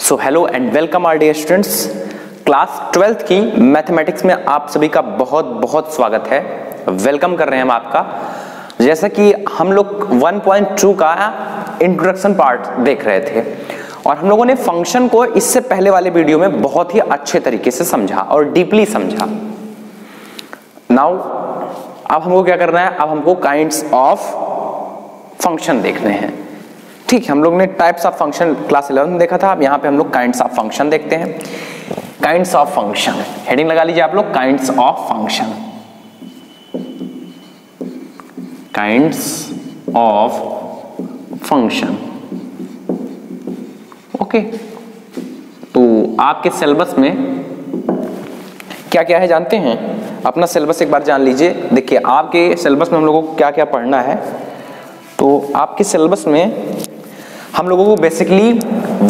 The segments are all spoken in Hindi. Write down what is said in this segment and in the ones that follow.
So hello and welcome our dear students. Class 12th की मैथमेटिक्स में आप सभी का बहुत बहुत स्वागत है। वेलकम कर रहे हैं हम आपका। जैसा कि हम लोग 1.2 का इंट्रोडक्शन पार्ट देख रहे थे और हम लोगों ने फंक्शन को इससे पहले वाले वीडियो में बहुत ही अच्छे तरीके से समझा और डीपली समझा। नाउ अब हमको क्या करना है, अब हमको काइंड्स ऑफ फंक्शन देखने हैं। ठीक है, हम लोग ने टाइप्स ऑफ फंक्शन क्लास 11 में देखा था। अब यहाँ पे हम लोग काइंड्स ऑफ फंक्शन देखते हैं। काइंड्स ऑफ फंक्शन हेडिंग लगा लीजिए आप लोग, kinds of function. Kinds of function. Okay, तो आपके सिलेबस में क्या क्या है जानते हैं? अपना सिलेबस एक बार जान लीजिए। देखिए आपके सिलेबस में हम लोगों को क्या क्या पढ़ना है। तो आपके सिलेबस में हम लोगों को बेसिकली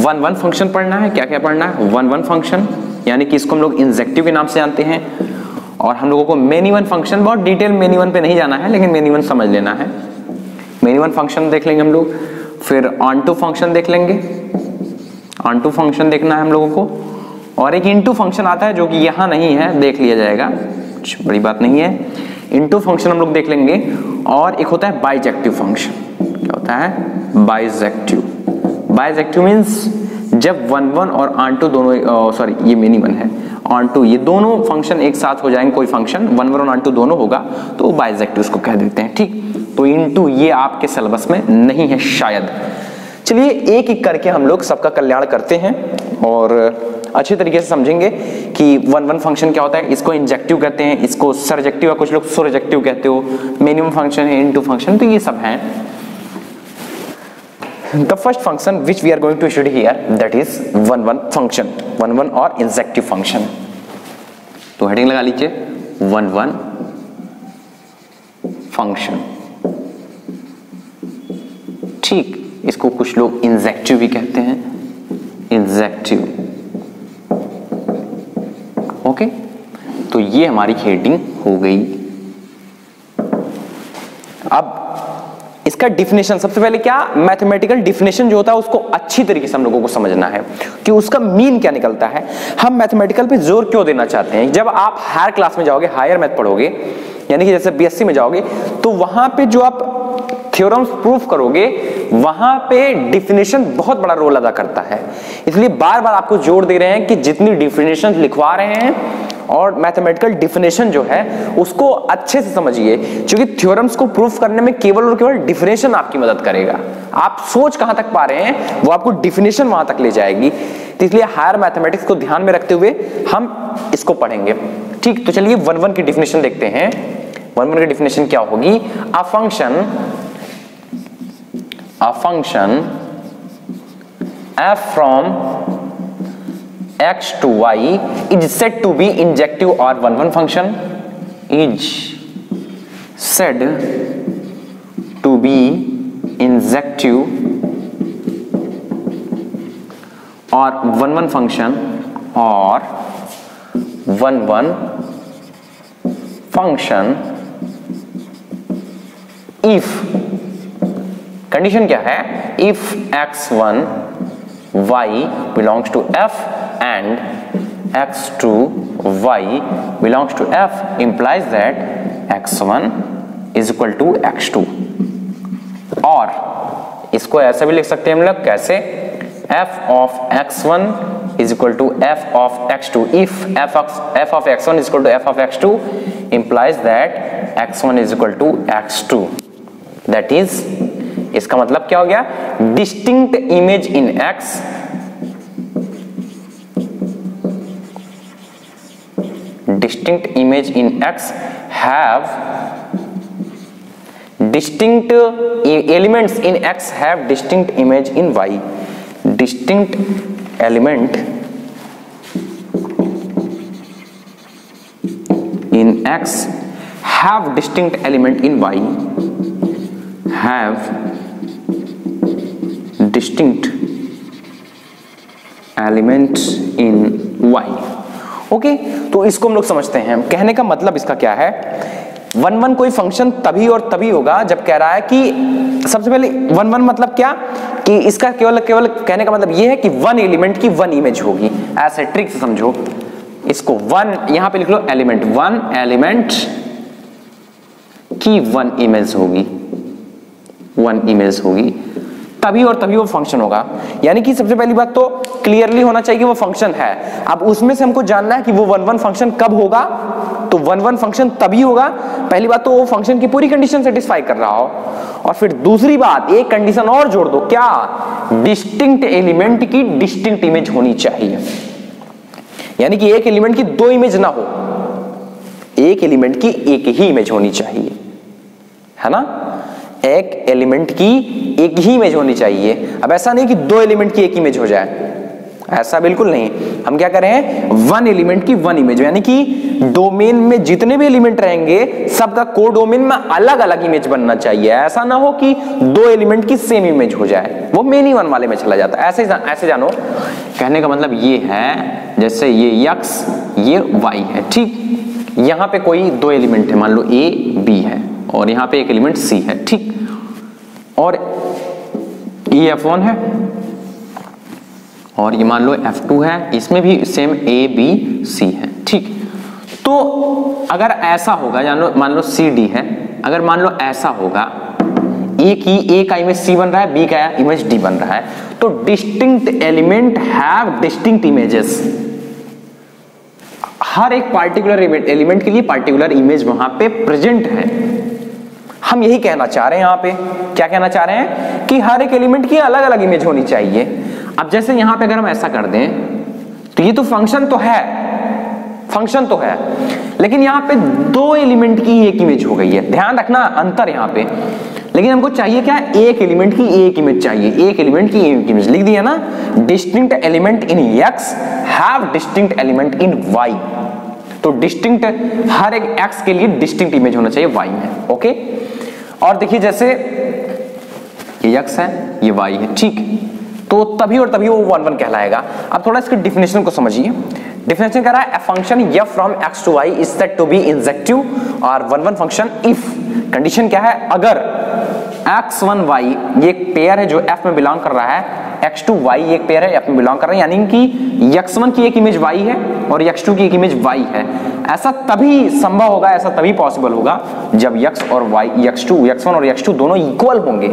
1 फंक्शन पढ़ना है। क्या क्या पढ़ना है? 1 फंक्शन, यानी कि इसको हम लोग इंजेक्टिव के नाम से जानते हैं। और हम लोगों को मेनी वन फंक्शन, बहुत डिटेल मेनी वन पे नहीं जाना है, लेकिन मेनी वन समझ लेना है। मेनी वन फंक्शन देख लेंगे हम लोग। फिर ऑन टू फंक्शन देख लेंगे, ऑन टू फंक्शन देखना है हम लोगों को। और एक इनटू फंक्शन आता है जो कि यहाँ नहीं है, देख लिया जाएगा, कुछ बड़ी बात नहीं है। इनटू फंक्शन हम लोग देख लेंगे। और एक होता है बाइजेक्टिव फंक्शन। क्या होता है? बाइजेक्टिव। बाइजेक्टिव मीन्स जब 1 और ऑन टू दोनों, सॉरी ये मेनी वन है, ऑन टू, ये दोनों फंक्शन एक साथ हो जाएंगे। कोई फंक्शन 1 और ऑन टू दोनों होगा तो बाइजेक्टिव उसको कह देते हैं। ठीक, तो इनटू ये आपके सिलेबस में नहीं है शायद। चलिए एक एक करके हम लोग सबका कल्याण करते हैं और अच्छे तरीके से समझेंगे कि 1 फंक्शन क्या होता है। इसको इंजेक्टिव कहते हैं, इसको सरजेक्टिव, या कुछ लोग सोरजेक्टिव कहते हो। मिनिमम फंक्शन है, इनटू फंक्शन, तो ये सब हैं। The first function which we are going to study here, that is 1 function, 1 और इंजेक्टिव फंक्शन। तो हेडिंग लगा लीजिए 1 फंक्शन। ठीक, इसको कुछ लोग इंजेक्टिव भी कहते हैं, इंजेक्टिव। ओके, तो ये हमारी हेडिंग हो गई। अब इसका डिफिनेशन, सबसे पहले क्या मैथमेटिकल डिफिनेशन जो होता है उसको अच्छी तरीके से हम लोगों को समझना है कि उसका मीन क्या निकलता है। हम मैथमेटिकल पे जोर क्यों देना चाहते हैं? जब आप हायर क्लास में जाओगे, हायर मैथ पढ़ोगे, यानी कि जैसे बीएससी में जाओगे, तो वहां पे जो आप थ्योरम्स प्रूफ करोगे वहां पे डिफिनेशन बहुत बड़ा रोल अदा करता है। इसलिए बार बार आपको जोर दे रहे हैं कि जितनी डिफिनेशन लिखवा रहे हैं और मैथमेटिकल डिफिनेशन जो है उसको अच्छे से समझिए, क्योंकि थ्योरम्स को प्रूफ करने में केवल और केवल डिफिनेशन आपकी मदद करेगा। आप सोच कहां तक पा रहे हैं वो आपको डिफिनेशन वहां तक ले जाएगी। तो इसलिए हायर मैथमेटिक्स को ध्यान में रखते हुए हम इसको पढ़ेंगे। ठीक, तो चलिए 1 की डिफिनेशन देखते हैं। 1 की डिफिनेशन क्या होगी? A function f from x to y is said to be injective or 1 function is said to be injective or 1 function or 1 function if, condition क्या है? if x1 y belongs to f and x2 y belongs to f implies that x1 is equal to x2। और इसको ऐसा भी लिख सकते हैं हम लोग, कैसे? f of x1 is equal to f of x2 if f of x1 is equal to f of x2 implies that x1 is equal to x2। that is, इसका मतलब क्या हो गया? Distinct image in x, distinct image in x have distinct elements in x have distinct image in y। distinct element in x have distinct element in y, have distinct elements in y। Okay, तो इसको हम लोग समझते हैं। कहने का मतलब इसका क्या है? 1 कोई फंक्शन तभी और तभी होगा जब कह रहा है कि, सबसे पहले 1 मतलब क्या? कि इसका केवल कहने का मतलब ये है कि वन एलिमेंट की वन इमेज होगी, ऐसे ट्रिक से समझो इसको। वन यहां पे लिख लो एलिमेंट, वन एलिमेंट की वन इमेज होगी, वन इमेज होगी, तभी और तभी वो फंक्शन होगा। यानी कि सबसे पहली बात तो क्लियरली होना चाहिए कि वो फंक्शन है। अब उसमें से हमको जानना है कि वो वन वन फंक्शन कब होगा, तो वन वन फंक्शन तभी होगा पहली बात तो वो फंक्शन की पूरी कंडीशन सेटिस्फाई कर रहा हो, और फिर दूसरी बात एक कंडीशन और जोड़ दो, क्या, डिस्टिंक्ट एलिमेंट की डिस्टिंक्ट इमेज होनी चाहिए। यानी कि एक एलिमेंट की दो इमेज ना हो, एक एलिमेंट की एक ही इमेज होनी चाहिए, है ना, एक एलिमेंट की एक ही इमेज होनी चाहिए। अब ऐसा नहीं कि दो एलिमेंट की एक इमेज हो जाए, ऐसा बिल्कुल नहीं। हम क्या कर रहे हैं, वन एलिमेंट की वन इमेज, यानी कि डोमेन में जितने भी एलिमेंट रहेंगे सबका कोडोमेन में अलग अलग इमेज बनना चाहिए। ऐसा ना हो कि दो एलिमेंट की सेम इमेज हो जाए, वो मेनी वन वाले में चला जाता है। ऐसे जानो, कहने का मतलब ये है जैसे ये x ये y है, ठीक, यहां पे कोई दो एलिमेंट है, मान लो a b है और यहां पे एक एलिमेंट c है, ठीक, और ये f1 है और ये मान लो f2 है, इसमें भी सेम a b c है, ठीक। तो अगर ऐसा होगा, जानो मान लो c d है, अगर मान लो ऐसा होगा a का इमेज c बन रहा है, b का इमेज d बन रहा है, तो distinct element have distinct images. हर एक पार्टिकुलर एलिमेंट के लिए पार्टिकुलर इमेज वहां पे प्रेजेंट है। हम यही कहना चाह रहे हैं यहाँ पे, क्या कहना चाह रहे हैं कि हर एक एलिमेंट की अलग अलग इमेज होनी चाहिए। अब जैसे यहां पे अगर हम ऐसा कर दें तो ये तो फंक्शन तो है, फंक्शन तो है, लेकिन यहां पे दो एलिमेंट की एक इमेज हो गई है। ध्यान रखना अंतर यहां पे, लेकिन हमको चाहिए क्या, एक एलिमेंट की एक इमेज चाहिए, एक एलिमेंट की एक इमेज लिख दिया ना, distinct element in x have distinct element in y। तो डिस्टिंक्ट हर एक x के लिए डिस्टिंक्ट इमेज होना चाहिए y में, ओके। और देखिए जैसे ये x है ये y है, ठीक, तो तभी और तभी वो वन वन कहलाएगा। अब थोड़ा इसके डिफिनेशन को समझिए। डिफिनेशन कह रहा है, a function f from x to y is said to be injective और one one function if। Condition क्या है, अगर x1y ये एक पेयर है जो f में बिलोंग कर रहा है, x2y एक पेयर है f में बिलोंग कर रहा है, यानी कि x1 की एक इमेज y है और x2 की एक इमेज y है। ऐसा तभी संभव होगा, ऐसा तभी पॉसिबल होगा जब x और y, x1 और x2 दोनों इक्वल होंगे,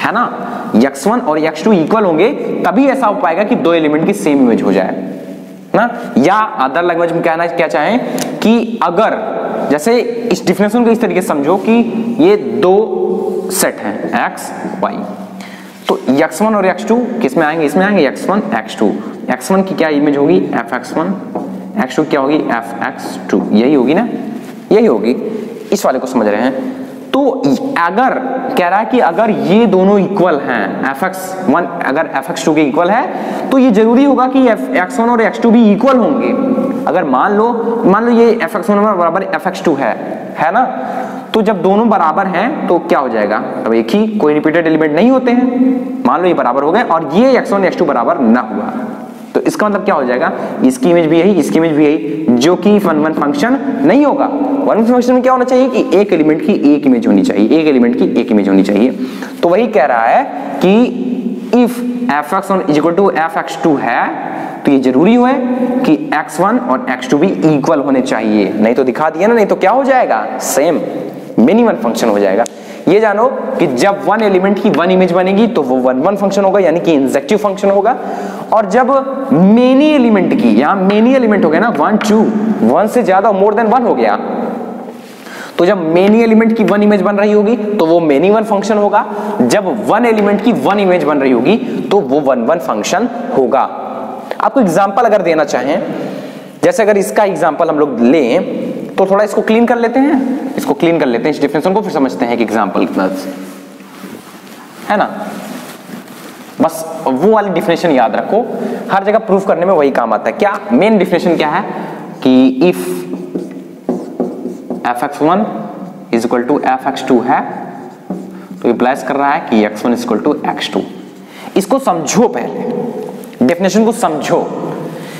है ना, x1 और x2 इक्वल होंगे, तभी ऐसा हो पाएगा कि दो एलिमेंट की सेम इमेज हो जाए ना। या अदर लैंग्वेज में कहना क्या चाहें कि अगर जैसे इस डिफिनेशन को इस तरीके से समझो कि ये दो सेट हैं x y, तो x1 और x2 किस में आएंगे, इसमें आएंगे x1 x2। x1 की क्या इमेज होगी fx1, x2 क्या होगी fx2, यही होगी ना, यही होगी। इस वाले को समझ रहे हैं। तो अगर कह रहा है कि अगर ये दोनों इक्वल हैं, fx1 अगर fx2 के इक्वल है तो ये जरूरी होगा कि x1 और x2 भी इक्वल होंगे। अगर मान लो ये fx1 बराबर fx2 है ना, तो जब दोनों बराबर हैं तो क्या हो जाएगा, अब एक ही, कोई रिपीटेड एलिमेंट नहीं होते हैं, मान लो ये बराबर हो गए और ये x1 x2 बराबर ना हुआ, तो इसका मतलब क्या हो जाएगा, इसकी इमेज भी यही, इसकी इमेज भी यही, जो कि वन वन फंक्शन नहीं होगा। वन वन फंक्शन में क्या होना चाहिए कि एक एलिमेंट की एक इमेज होनी चाहिए, एक एलिमेंट की एक इमेज होनी चाहिए। तो वही कह रहा है कि if fx1 is equal to fx2 है, तो ये जरूरी है कि x1 और x2 भी इक्वल होने चाहिए, नहीं तो दिखा दिया ना, नहीं तो क्या हो जाएगा, सेम मेनी वन फंक्शन हो जाएगा। ये जानो कि जब वन एलिमेंट की वन इमेज बनेगी तो वो वन वन फंक्शन होगा, यानी कि इंजेक्टिव फंक्शन होगा। और जब मेनी एलिमेंट की, यहां मेनी एलिमेंट हो गया ना, 1 2 1 से ज्यादा, मोर देन 1 हो गया, तो जब मेनी एलिमेंट की वन इमेज बन रही होगी तो वो मेनी वन फंक्शन होगा। जब वन एलिमेंट की वन इमेज बन रही होगी तो वो वन वन फंक्शन होगा। आपको एग्जांपल अगर देना चाहें, जैसे अगर इसका एग्जांपल हम लोग लें तो थोड़ा इसको क्लीन कर लेते हैं, इसको क्लीन कर लेते हैं, इस डिफिनेशन को फिर समझते हैं कि एग्जांपल है ना। बस वो वाली डिफिनेशन याद रखो, हर जगह प्रूफ करने में वही काम आता है। क्या मेन डिफिनेशन क्या है कि if fx1 is equal to fx2 है तो इंप्लाइज कर रहा है कि x1 is equal to x2। इसको समझो, पहले डिफिनेशन को समझो।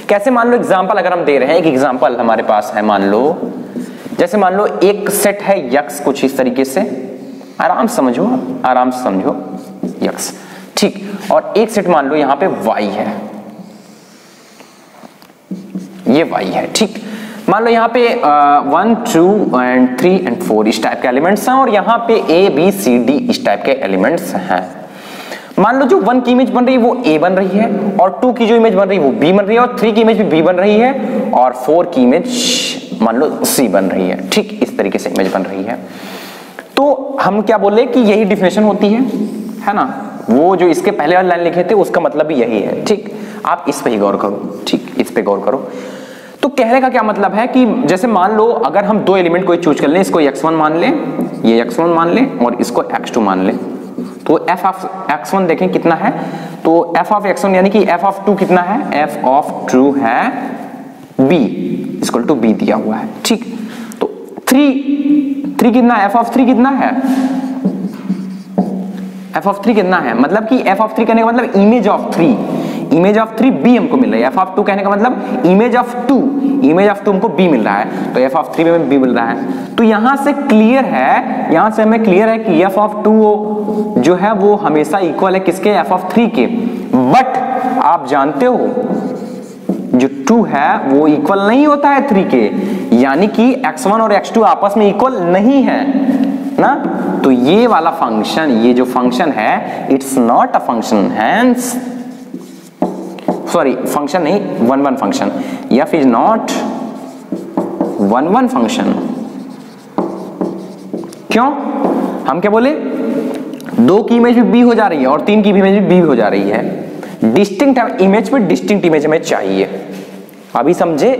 कैसे, मान लो एग्जांपल अगर हम दे रहे हैं, एक एग्जांपल हमारे पास है, मान लो जैसे मान लो एक सेट है x कुछ इस तरीके से, आराम से समझो, आराम से समझो x, ठीक, और एक सेट मान लो यहाँ पे y है, ये y है। ठीक, मान लो यहाँ पे 1 2 एंड 3 एंड 4 इस टाइप के एलिमेंट्स हैं और यहाँ पे A B C D इस टाइप के एलिमेंट्स हैं। मान लो जो 1 की इमेज बन रही है वो A बन रही है, और 2 की जो इमेज बन रही है वो B बन रही है, और 3 की इमेज भी B बन रही है, और 4 की इमेज मान लो C बन रही है। ठीक, इस तरीके से इमेज बन रही है। तो हम क्या बोले कि यही डिफिनेशन होती है ना, वो जो इसके पहले वाली लाइन लिखे थे उसका मतलब भी यही है। ठीक, आप इस पे ही गौर करो। ठीक, इस पे गौर करो। तो कहने का क्या मतलब है कि जैसे मान लो अगर हम दो एलिमेंट कोई चूज कर लें, इसको x1 मान लें, ये x1 मान लें और इसको x2 मान लें, तो f ऑफ x1 देखें कितना है, तो f ऑफ x1 यानी कि f ऑफ 2 कितना है, f ऑफ 2 है b इक्वल टू b दिया हुआ है। ठीक, तो 3 कितना है, f ऑफ 3 कितना है, f ऑफ 3 कितना है, मतलब कि f ऑफ 3 कहने का मतलब इमेज ऑफ 3 b हमको मिल रही है। f ऑफ 2 कहने का मतलब इमेज ऑफ 2 हमको b मिल रहा है, तो f ऑफ 3 में b मिल रहा है। तो यहां से क्लियर है, यहां से हमें क्लियर है कि f ऑफ 2 जो है वो हमेशा इक्वल है किसके, f ऑफ 3 के। बट आप जानते हो जो 2 है वो इक्वल नहीं होता है 3 के, यानी कि x1 और x2 आपस में इक्वल नहीं है ना। तो ये वाला फंक्शन, ये जो फंक्शन है it's not a function, hence sorry function नहीं, 1 function, f is not 1 function. क्यों, हम क्या बोले, 2 की इमेज भी b हो जा रही है और 3 की भी इमेज भी b हो जा रही है। डिस्टिंक्ट इमेज पे डिस्टिंक्ट इमेज हमें चाहिए। अभी समझे,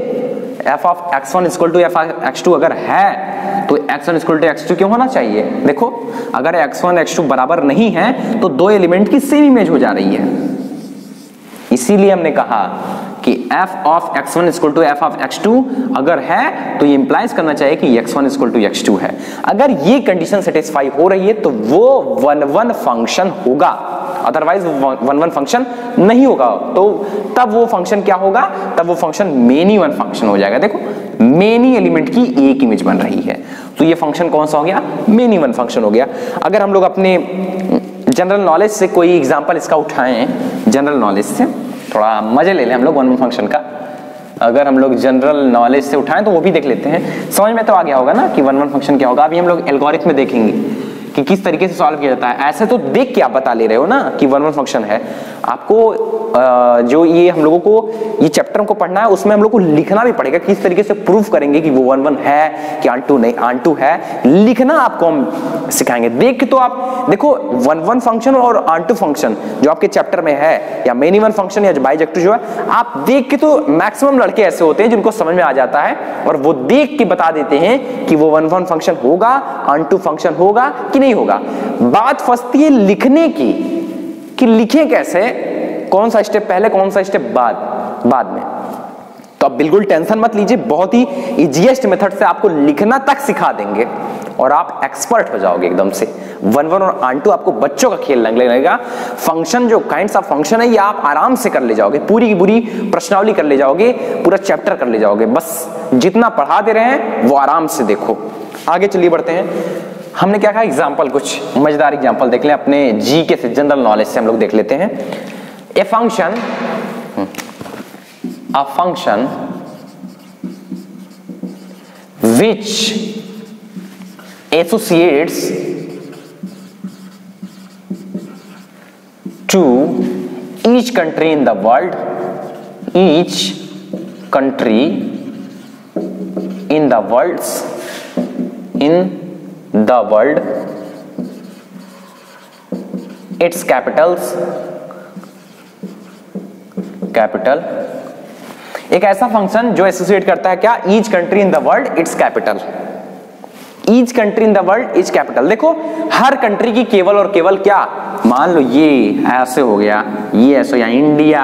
f of x1 equal to f of x2 अगर है तो x1 इक्वल टू x2 क्यों होना चाहिए। देखो अगर x1 x2 बराबर नहीं है तो दो एलिमेंट की सेम इमेज हो जा रही है, इसीलिए हमने कहा कि f of x1 equal to f of x2 अगर है तो ये इंप्लाइज करना चाहिए कि x1 इक्वल टू x2 है। अगर ये कंडीशन सेटिस्फाई हो रही है तो वो 1 फंक्शन होगा, अदरवाइज 1 फंक्शन नहीं होगा। तो तब वो फंक्शन क्या होगा, तब वो फंक्शन मेनी 1 फंक्शन हो जाएगा। देखो मेनी एलिमेंट की एक इमेज बन रही है, तो ये फंक्शन कौन सा हो गया, मेनी 1 फंक्शन हो गया। अगर हम लोग अपने जनरल नॉलेज से कोई एग्जांपल इसका उठाएं, जनरल नॉलेज से थोड़ा मजे ले लें हम लोग 1 फंक्शन का, अगर हम लोग जनरल नॉलेज से उठाएं तो वो भी देख लेते हैं, समझ में तो आ गया होगा ना कि 1 फंक्शन क्या होगा। अभी हम लोग एल्गोरिथम में देखेंगे कि किस तरीके से सॉल्व किया जाता है। ऐसे तो देख के आप बता ले रहे हो ना कि 1 फंक्शन है, आपको जो ये हम लोगों को ये चैप्टर को पढ़ना है उसमें हम लोग को लिखना भी पड़ेगा, किस तरीके से प्रूफ करेंगे कि वो 1 है कि आंटू नहीं, आंटू है, लिखना आपको हम सिखाएंगे। देख के तो आप देखो 1 फंक्शन और आंटू फंक्शन जो आपके चैप्टर में है, या मेनी 1 फंक्शन या बाइजेक्टिव जो है, आप देख के तो मैक्सिमम लड़के ऐसे होते हैं जिनको समझ में आ जाता है और वो देख के बता देते हैं कि वो 1 फंक्शन होगा, आंटू फंक्शन होगा कि नहीं होगा। बात फंसती है लिखने की कि लिखें कैसे, कौन सा स्टेप पहले कौन सा स्टेप बाद में। तो आप बिल्कुल टेंशन मत लीजिए, बहुत ही इजीएस्ट मेथड से आपको लिखना तक सिखा देंगे और आप एक्सपर्ट हो जाओगे एकदम से। 1 और आंटू आपको बच्चों का खेल लगेगा। फंक्शन जो काइंड्स ऑफ फंक्शन है ये आप आराम से कर ले जाओगे, पूरी की पूरी प्रश्नावली कर ले जाओगे, पूरा चैप्टर कर ले जाओगे। बस जितना पढ़ा दे रहे हैं वो आराम से देखो। आगे चलिए बढ़ते हैं। हमने क्या कहा, एग्जाम्पल, कुछ मजेदार एग्जाम्पल देख लें अपने जीके से, जनरल नॉलेज से हम लोग देख लेते हैं। A function which associates to each country in the world, its capitals, capital. एक ऐसा फंक्शन जो एसोसिएट करता है क्या, each country in the world it's capital. Each country in the world it's capital. देखो हर कंट्री की केवल और केवल क्या, मान लो ये ऐसे हो गया, ये ऐसे हो गया, इंडिया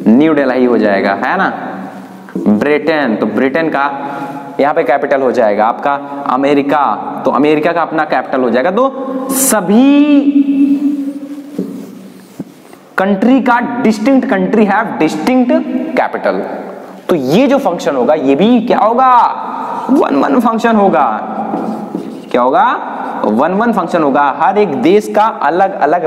न्यू दिल्ली हो जाएगा, है ना। ब्रिटेन, तो ब्रिटेन का यहाँ पे कैपिटल हो जाएगा आपका। अमेरिका, तो अमेरिका का अपना कैपिटल हो जाएगा। तो सभी कंट्री का distinct country have distinct capital. तो ये जो फंक्शन होगा ये भी क्या होगा, 1 फंक्शन होगा। क्या होगा, 1 फंक्शन होगा। हर एक देश का अलग अलग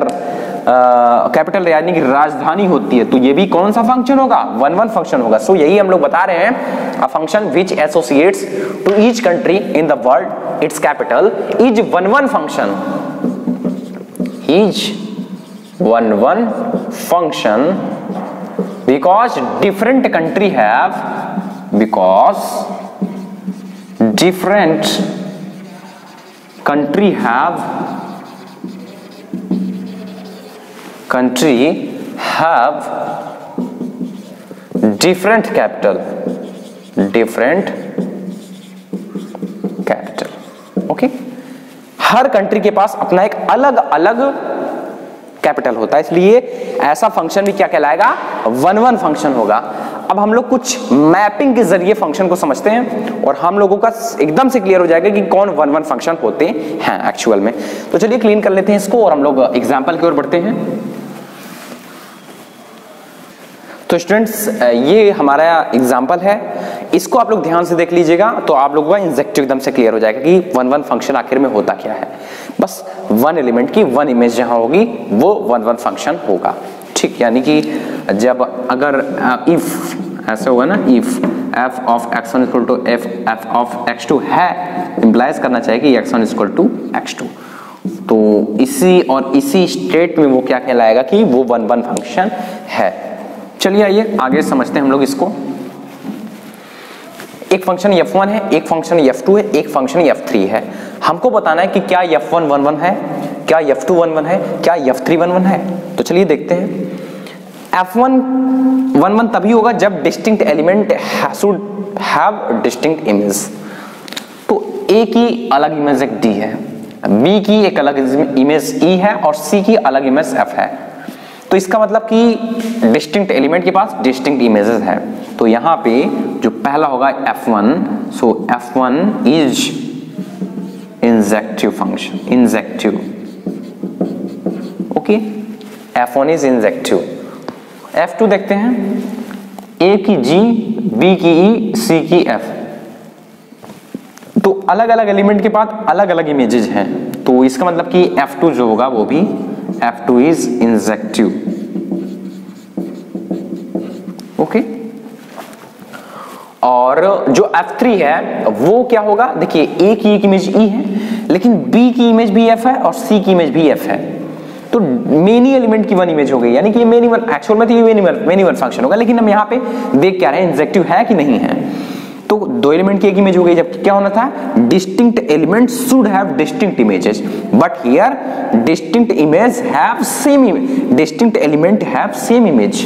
कैपिटल यानी कि राजधानी होती है, तो ये भी कौन सा फंक्शन होगा? वन वन फंक्शन होगा। सो यही हम लोग बता रहे हैं, a function which associates to each country in the world it's capital is one one function, is one one function because different country have different capital, okay. हर कंट्री के पास अपना एक अलग अलग कैपिटल होता है, इसलिए ऐसा फंक्शन भी क्या कहलाएगा? वन वन फंक्शन होगा। अब हम लोग कुछ मैपिंग के जरिए फंक्शन को समझते हैं और हम लोगों का एकदम से क्लियर हो जाएगा कि कौन वन वन फंक्शन होते हैं एक्चुअल में। तो चलिए क्लीन कर लेते हैं इसको और हम लोग एग्जाम्पल की ओर बढ़ते हैं। तो स्टूडेंट्स, ये हमारा एग्जाम्पल है, इसको आप लोग ध्यान से देख लीजिएगा तो आप लोगों का इंजेक्टिव एकदम से क्लियर हो जाएगा कि वन वन फंक्शन आखिर में होता क्या है। बस वन एलिमेंट की वन इमेज जहां होगी वो वन वन फंक्शन होगा, ठीक। यानी कि जब अगर इफ ऐसे हुआ ना, if f of x1 equal to f of x2 है, इंप्लाइज करना चाहिए कि x1 इक्वल टू x2, तो इसी और इसी स्टेट में वो क्या कहलाएगा कि वो वन वन फंक्शन है। चलिए आइए आगे समझते हैं हम लोग इसको। एक फंक्शन f1 है, एक फंक्शन f2 है, एक फंक्शन f3 है। हमको बताना है कि क्या f1 1 1 है, क्या f2 1 1 है, क्या f3 1 1 है। तो चलिए देखते हैं। f1 1 1 तभी होगा जब distinct element should have distinct image. तो a की अलग इमेज एक d है, b की एक अलग इमेज e है और c की अलग इमेज f है। तो इसका मतलब कि डिस्टिंक्ट एलिमेंट के पास डिस्टिंक्ट इमेजेस है। तो यहां पे जो पहला होगा f1, so f1 is injective function, injective, okay. f1 is injective. f2 देखते हैं, a की g, b की e, c की f। तो अलग अलग एलिमेंट के पास अलग अलग इमेजेस हैं, तो इसका मतलब कि f2 जो होगा वो भी f2 इज इंजेक्टिव, ओके। और जो f3 है वो क्या होगा? देखिए a की एक इमेज e है, लेकिन b की इमेज भी f है और c की इमेज भी f है, तो मेनी एलिमेंट की वन इमेज हो गई। यानी कि मेनी वन, एक्चुअल में तो ये मेनी वन फंक्शन होगा, लेकिन हम यहाँ पे देख क्या रहे हैं, इंजेक्टिव है कि नहीं है। तो दो एलिमेंट की एक इमेज हो गई, जबकि क्या होना था? Distinct element should have distinct images, but here distinct image have same image, distinct element have same image,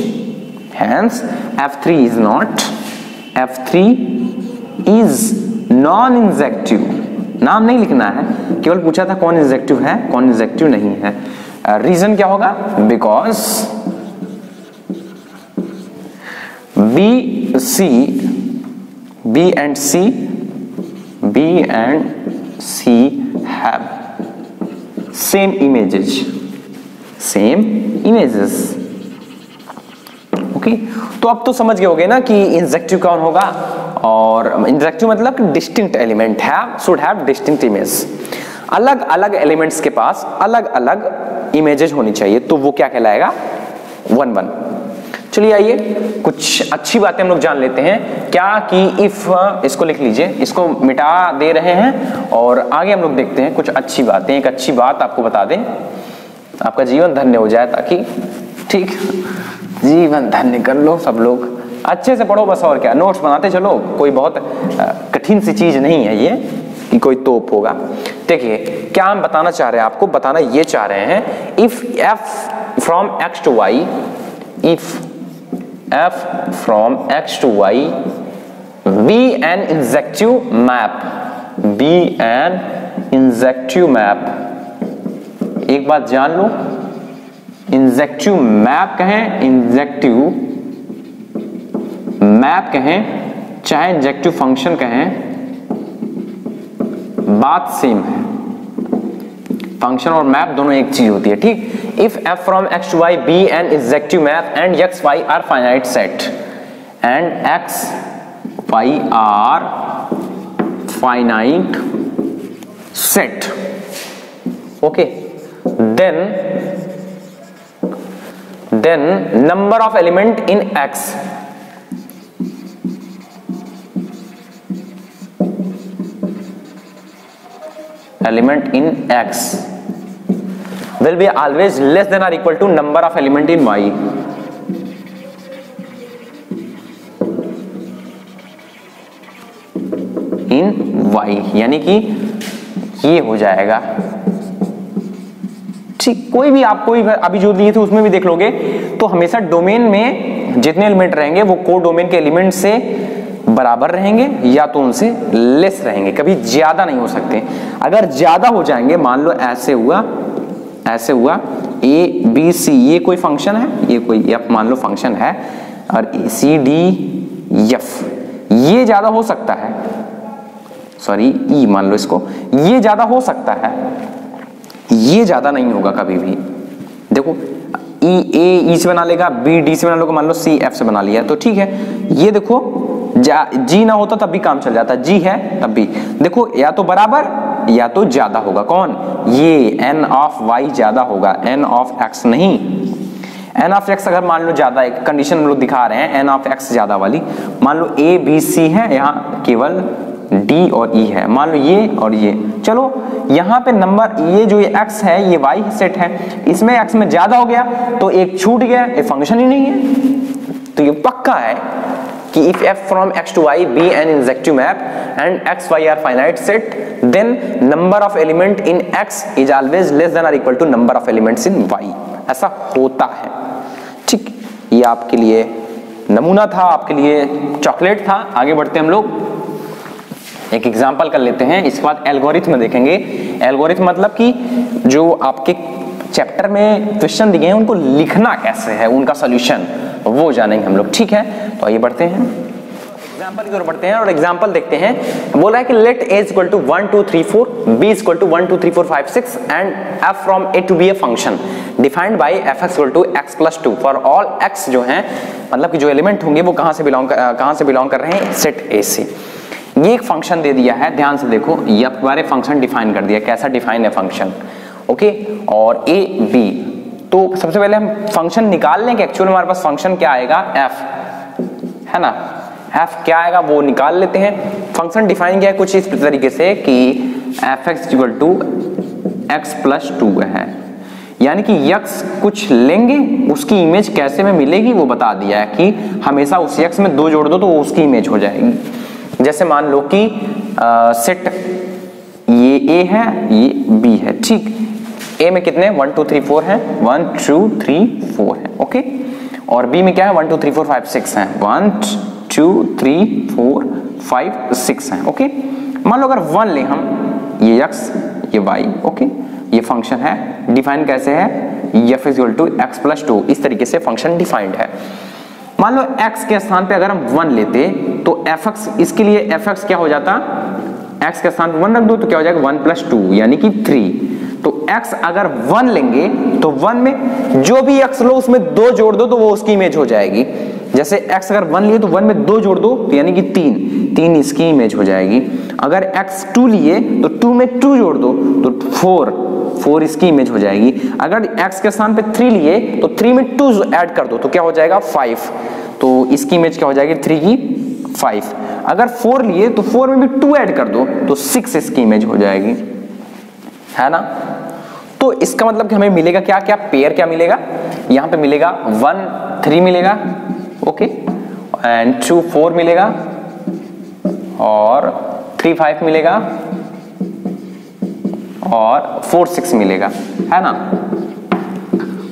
hence f3 is not, f3 is non injective. नाम नहीं लिखना है, केवल पूछा था कौन इंजेक्टिव है, कौन इंजेक्टिव नहीं है। रीजन क्या होगा? Because B and C have same images, okay. तो अब तो समझ गए होगे ना कि इंजेक्टिव कौन होगा, और इंजेक्टिव मतलब distinct element should have distinct image. अलग अलग एलिमेंट्स के पास अलग अलग इमेजेस होनी चाहिए, तो वो क्या कहलाएगा? One one. चलिए आइए कुछ अच्छी बातें हम लोग जान लेते हैं। क्या कि इफ, इसको लिख लीजिए, इसको मिटा दे रहे हैं और आगे हम लोग देखते हैं कुछ अच्छी बातें। एक अच्छी बात आपको बता दें, आपका जीवन धन्य हो जाए, ताकि ठीक जीवन धन्य कर लो सब लोग। अच्छे से पढ़ो बस, और क्या, नोट्स बनाते चलो, कोई बहुत कठिन सी चीज नहीं है ये कि कोई तोप होगा। देखिए क्या हम बताना चाह रहे हैं, आपको बताना ये चाह रहे हैं, if f from x to y, if f from x to y be an injective map, be an injective map। एक बात जान लो, इंजेक्टिव मैप कहें, इंजेक्टिव मैप कहें, चाहे इंजेक्टिव फंक्शन कहें, बात सेम है। फंक्शन और मैप दोनों एक चीज होती है, ठीक। If f from x to y be an injective map and x y are finite set and x y are finite set, okay, then then number of element in X element in x will be always less than or equal to number of element in y. in y यानी कि ये हो जाएगा, ठीक। कोई भी आपको अभी जो दिए थे उसमें भी देख लोगे तो हमेशा डोमेन में जितने एलिमेंट रहेंगे वो को डोमेन के एलिमेंट से बराबर रहेंगे या तो उनसे लेस रहेंगे, कभी ज्यादा नहीं हो सकते। अगर ज्यादा हो जाएंगे, मान लो ऐसे हुआ ए बी सी, ये कोई फंक्शन है, ये कोई एफ मान लो फंक्शन है, और सी डी एफ ये ज्यादा हो सकता है, सॉरी ई मान लो इसको, ये ज्यादा हो सकता है, ये ज्यादा नहीं होगा कभी भी। देखो ई ए से बना लेगा, बी डी से बना लेगा, मान लो सी एफ से बना लिया तो ठीक है। ये देखो जी ना होता तब भी काम चल जाता, जी है तब भी। देखो या तो बराबर या तो ज्यादा होगा, कौन? ये एन ऑफ वाई ज्यादा होगा, एन ऑफ एक्स नहीं। एन ऑफ एक्स अगर मान लो ज्यादा, एक कंडीशन हम लोग दिखा रहे हैं एन ऑफ एक्स ज्यादा वाली, मान लो ए बी सी है, यहाँ केवल डी और ई है, मान लो ये और ये, चलो यहाँ पे नंबर ये जो ये x है ये y सेट है, इसमें x में ज्यादा हो गया तो एक छूट गया, ये फंक्शन ही नहीं है। तो ये पक्का है कि if f from x to y be an injective map and x y are finite set then number of element in x is always less than or equal to number of elements in y, ऐसा होता है, ठीक। ये आपके लिए नमूना था, आपके लिए चॉकलेट था। आगे बढ़ते हम लोग, एक एग्जांपल कर लेते हैं, इसके बाद एल्गोरिथम देखेंगे। एल्गोरिथम मतलब कि जो आपके चैप्टर में क्वेश्चन दिए हैं उनको लिखना कैसे है, उनका सॉल्यूशन वो जानेंगे हम लोग, ठीक है। तो आइए बढ़ते हैं, एग्जांपल की ओर बढ़ते हैं और एग्जांपल देखते हैं। बोला है कि let a equal to 1 2 3 4, b equal to 1 2 3 4 5 6 and f from a to b a function defined by fx equal to x plus 2 for all x जो हैं, मतलब कि जो एलिमेंट होंगे वो कहां से बिलोंग कर रहे हैं, सेट a से। ये एक फंक्शन दे दिया है, ध्यान से देखो, ये बारे फंक्शन डिफाइन कर दिया, कैसा डिफाइन है फंक्शन, ओके। और ए बी, तो सबसे पहले हम फंक्शन निकाल लें कि एक्चुअल हमारे पास फंक्शन क्या आएगा, एफ है ना, एफ क्या आएगा वो निकाल लेते हैं। फंक्शन डिफाइन किया है कुछ इस तरीके से कि F X equal to X plus 2 है, यानी कि यक्स कुछ लेंगे उसकी इमेज कैसे में मिलेगी वो बता दिया है कि हमेशा उस यक्स में 2 जोड़ दो तो वो उसकी इमेज हो जाएगी। जैसे मान लो कि सेट ये ए है ये बी है, ठीक। ए में कितने 1 2 3 4 है, 1 2 3 4 है, ओके। और बी में क्या है 1 2 3 4 5 6 है, 1 2 3 4 5 6 है, ओके। मान लो अगर 1 ले हम, ये x ये y, ओके। ये फंक्शन है, डिफाइन कैसे है, f equal to X plus 2, इस तरीके से फंक्शन डिफाइंड है। मान लो x के स्थान पे अगर हम 1 लेते तो fx, इसके लिए fx क्या हो जाता, x के स्थान पे 1 रख दो तो क्या हो जाएगा 1 प्लस 2 यानी कि 3। तो x अगर 1 लेंगे तो 1 में जो भी x लो उसमें 2 जोड़ दो तो वो उसकी इमेज हो जाएगी। जैसे x अगर 1 लिए तो 1 में 2 जोड़ दो तो यानी कि 3 इसकी इमेज हो जाएगी। अगर x 2 लिए तो 2 में 2 जोड़ दो तो 4 इसकी इमेज हो जाएगी। अगर x के स्थान पे 3 लिए तो 3 में 2 ऐड कर दो तो क्या हो जाएगा 5, तो इसकी इमेज क्या हो जाएगी 3 की 5। अगर 4 लिए तो 4 में भी 2 ऐड कर दो तो 6 इसकी इमेज हो जाएगी, है ना। तो इसका मतलब कि हमें मिलेगा क्या क्या, पेयर क्या मिलेगा, यहाँ पे मिलेगा 1 3 मिलेगा, ओके, एंड 2 4 मिलेगा और 3 5 मिलेगा और 4 6 मिलेगा, है ना।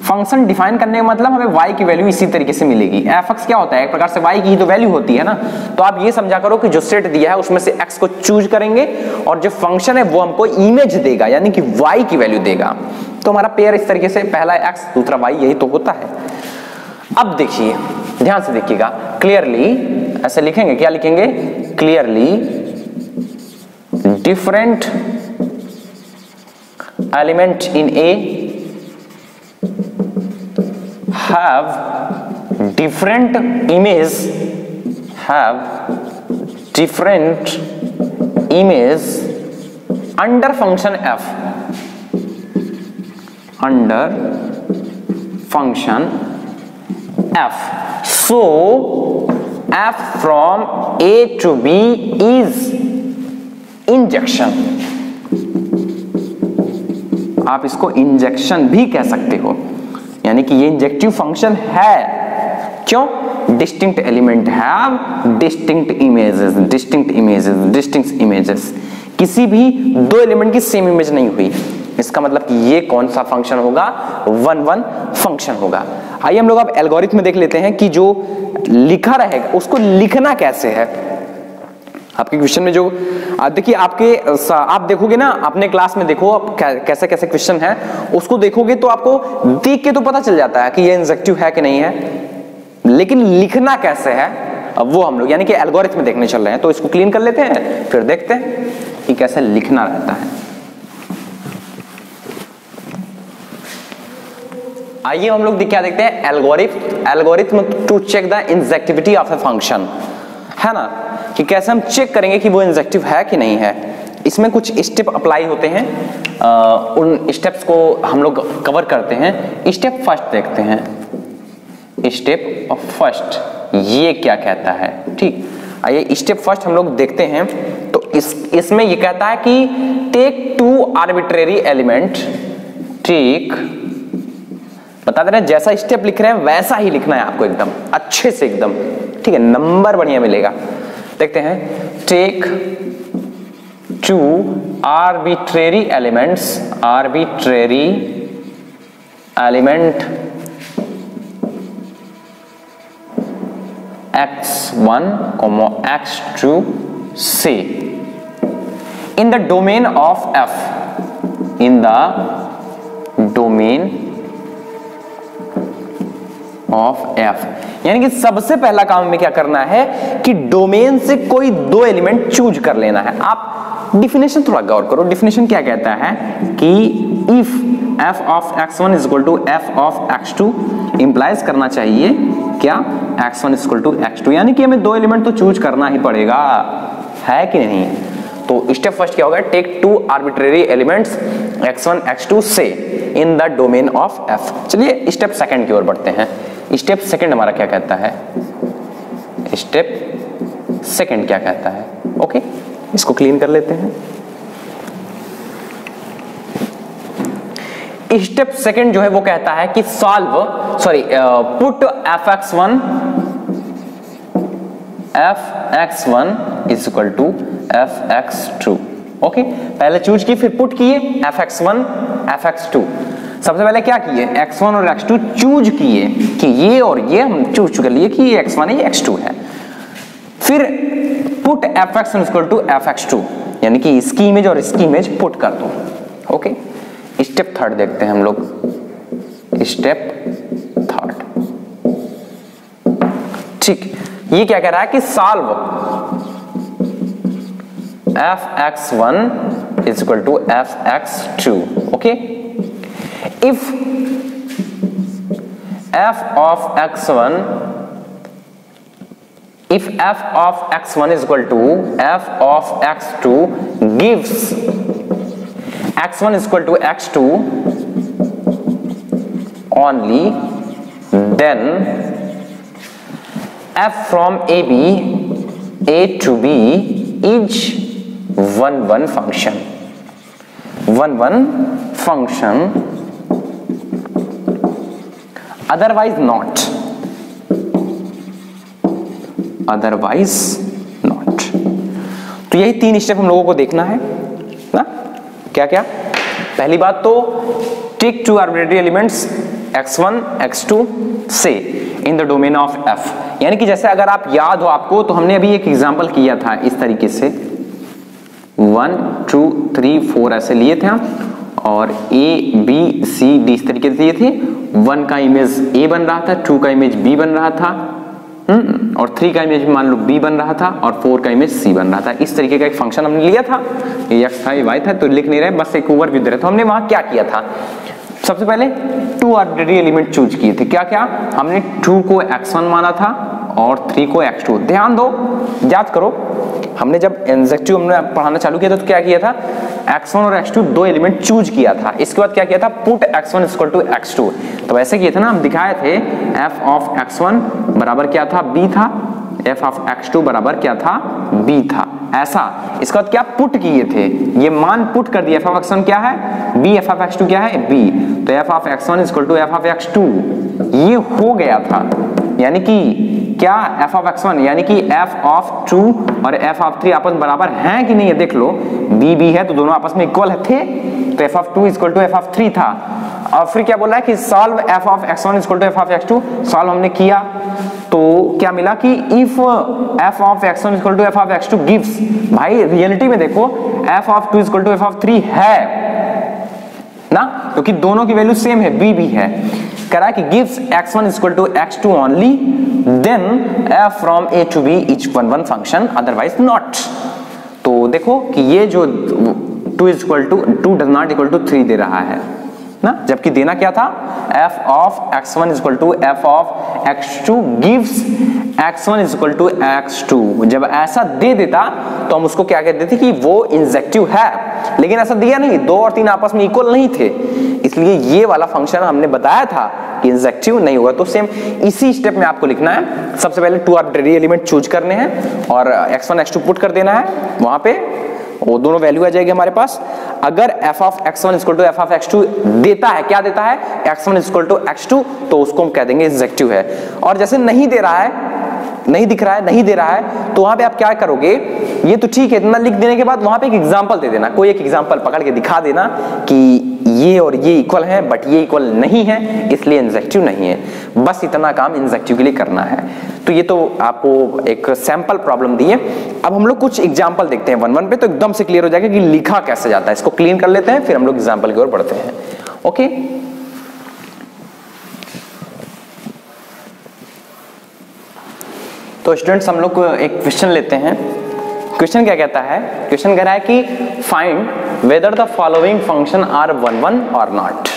फंक्शन डिफाइन करने का मतलब हमें y की वैल्यू इसी तरीके से मिलेगी। f(x) क्या होता है, एक प्रकार से y की ही तो वैल्यू होती है ना। तो आप ये समझा करो कि जो सेट दिया है उसमें से x को चूज करेंगे और जो फंक्शन है वो हमको इमेज देगा यानी कि y की वैल्यू देगा। तो हमारा पेयर इस तरीके से, पहला x दूसरा y, यही तो होता है। अब देखिए, ध्यान से देखिएगा, क्लियरली ऐसे लिखेंगे, क्या लिखेंगे, clearly different element in A have different image under function f, under function F. So F from A to B is injection. आप इसको इंजेक्शन भी कह सकते हो, यानी कि ये इंजेक्टिव फंक्शन है. क्यों? Distinct element have distinct images, distinct images, distinct images. किसी भी दो एलिमेंट की सेम इमेज नहीं हुई, इसका मतलब कि ये कौन सा फंक्शन होगा? 1-1 फंक्शन होगा. आइए हम लोग अब एल्गोरिथम में देख लेते हैं कि जो लिखा रहेगा उसको लिखना कैसे है. आपके क्वेश्चन में जो देखिए आप देखोगे ना, अपने क्लास में देखो आप कैसे कैसे क्वेश्चन है, उसको देखोगे तो आपको देख के तो पता चल जाता है कि ये इंजेक्टिव है कि नहीं है, लेकिन लिखना कैसे है अब वो हम लोग यानी कि एल्गोरिथम में देखने चल रहे हैं. तो इसको क्लीन कर लेते हैं, फिर देखते हैं कि कैसे लिखना रहता है. आइए हम लोग क्या देखते हैं, algorithm to check the injectivity of a function, है ना, कि कैसे हम चेक करेंगे कि वो इंजेक्टिव है कि नहीं है. इसमें कुछ स्टेप अप्लाई होते हैं, उन स्टेप्स को हम लोग कवर करते हैं. स्टेप फर्स्ट देखते हैं. स्टेप फर्स्ट ये क्या कहता है, ठीक. आइए स्टेप फर्स्ट हम लोग देखते हैं. तो इसमें ये कहता है कि टेक 2 आर्बिट्रेरी एलिमेंट. टेक बता दे रहे हैं, जैसा स्टेप लिख रहे हैं वैसा ही लिखना है आपको, एकदम अच्छे से एकदम, ठीक है, नंबर बढ़िया मिलेगा. देखते हैं. Take 2 arbitrary elements, arbitrary element x1, x2 say in the domain of f, in the domain of f. यानी कि सबसे पहला काम में क्या करना है कि डोमेन से कोई दो एलिमेंट चूज कर लेना है. आप डिफिनेशन थोड़ा गौर करो. डिफिनेशन क्या कहता है कि if f of x1 is equal to f of x2 implies करना चाहिए क्या, x1 is equal to x2, यानी कि हमें दो एलिमेंट तो चूज करना ही पड़ेगा, है कि नहीं. तो स्टेप फर्स्ट क्या होगा, take 2 arbitrary elements x1 x2 से in the domain of f. चलिए स्टेप सेकंड की ओर बढ़ते हैं. स्टेप सेकंड हमारा क्या कहता है, स्टेप सेकंड क्या कहता है. ओके, इसको क्लीन कर लेते हैं. स्टेप सेकंड जो है वो कहता है कि put fx1 is equal to fx2. Okay, पहले चूज किए, फिर पुट किए fx1 fx2. सबसे पहले क्या किए, x1 और x2 चूज किए कि ये और ये हम चूज कर लिए कि ये x1 है ये x2 है. फिर put fx1 equal to fx2, यानी कि इसकी इमेज और इसकी इमेज पुट कर दो. ओके, स्टेप थर्ड देखते हैं हम लोग. स्टेप थर्ड, ठीक, ये क्या कह रहा है कि solve fx1 is equal to fx2. Okay, if f of x1 is equal to f of x2 gives x1 is equal to x2 only, then f from a to b is 1-1 function. 1-1 function, otherwise not. Otherwise not. तो यही तीन स्टेप हम लोगों को देखना है ना. क्या क्या, पहली बात तो take 2 arbitrary elements x1 x2 से in the domain of f. यानी कि जैसे अगर आप याद हो आपको, तो हमने अभी एक एग्जांपल किया था इस तरीके से 1 2 3 4 ऐसे लिए थे हम, और a b c d इस तरीके से दिए थे. 1 का इमेज a बन रहा था, 2 का इमेज b बन रहा था, और 3 का इमेज मान लो b बन रहा था, और 4 का इमेज c बन रहा था. इस तरीके का एक फंक्शन हमने लिया था. ये x था ये y था, तो लिख नहीं रहे, बस एक ओवरव्यू दे रहे. तो हमने वहां क्या किया था, सबसे पहले 2 आर्बिट्रेरी एलिमेंट चूज किए थे. क्या क्या, हमने 2 को x1 माना था और 3 को x2. ध्यान दो, याद करो, हमने जब इंजेक्टिव हमने पढ़ाना चालू किया था तो क्या किया था, x1 और x2 दो एलिमेंट चूज किया था, इसके बाद क्या किया था, put x1 equal to x2। तो ऐसे किए थे ना, हम दिखाए थे f ऑफ x1 बराबर क्या था, b था, f ऑफ x2 बराबर क्या था, b था, ऐसा। इसके बाद क्या पुट किए थे, ये मान पुट कर दिया, f ऑफ x1 क्या है, b, f ऑफ x2 क्या है, b, तो f of x1 equal to f of x2, ये हो गया था। यानी कि क्या, f ऑफ x1 यानी कि f ऑफ 2 और f ऑफ 3 आपस में बराबर हैं कि नहीं है, देख लो, b b है तो दोनों आपस में इक्वल थे, तो f of 2 equal to f of 3 था। और फिर क्या बोल रहा है कि solve f of x1 equal to f of x2, solve हमने किया तो क्या मिला कि if f of x1 equal to f of x2 gives, भाई रियलिटी में देखो f of 2 equal to f of 3 है ना, क्योंकि दोनों की वैल्यू सेम है, b b है, कह रहा है कि gives x1 equal to x2 only, then f from a to b each one function, otherwise not। तो देखो कि ये जो 2 does not equal to 3 दे रहा है ना, जबकि देना क्या था, f of x1 equal to f of x2 gives x1 equal to x2। जब ऐसा दे देता तो हम उसको क्या कहते थे कि वो इंजेक्टिव है, लेकिन ऐसा दिया नहीं, 2 और 3 आपस में इक्वल नहीं थे, इसलिए ये वाला फंक्शन हमने बताया था कि इंजेक्टिव नहीं होगा। तो सेम इसी स्टेप में आपको लिखना है, सबसे पहले 2 आर्बिट्रेरी एलिमेंट चूज करने हैं और x1 x2 पुट कर देना है, वहां पे वो दोनों वैल्यू आ जाएगी हमारे पास। अगर f of x1 equal to f of x2 देता है, क्या देता है, x1 इक्वल टू x2, तो उसको हम कह देंगे इंजेक्टिव है। और जैसे नहीं दे रहा है, नहीं दिख रहा है, नहीं दे रहा है, तो वहां पे आप क्या करोगे, ये तो ठीक है, इतना लिख देने के बाद वहां पे एक एग्जांपल दे देना, कोई एक एग्जांपल पकड़ के दिखा देना कि ये और ये इक्वल है बट ये इक्वल नहीं है, इसलिए इंजेक्टिव नहीं है। बस इतना काम इंजेक्टिव के लिए करना है। तो ये तो आपको एक सैंपल प्रॉब्लम दी है। अब हम लोग कुछ एग्जांपल देखते हैं 1-1 पे, तो एकदम से क्लियर हो जाएगा कि लिखा कैसे जाता है। इसको क्लीन कर लेते हैं, फिर हम लोग एग्जांपल की ओर बढ़ते हैं। ओके, तो स्टूडेंट्स हम लोग एक क्वेश्चन लेते हैं। क्वेश्चन क्या कहता है, क्वेश्चन कह रहा है कि find whether the following function are 1-1 और नॉट।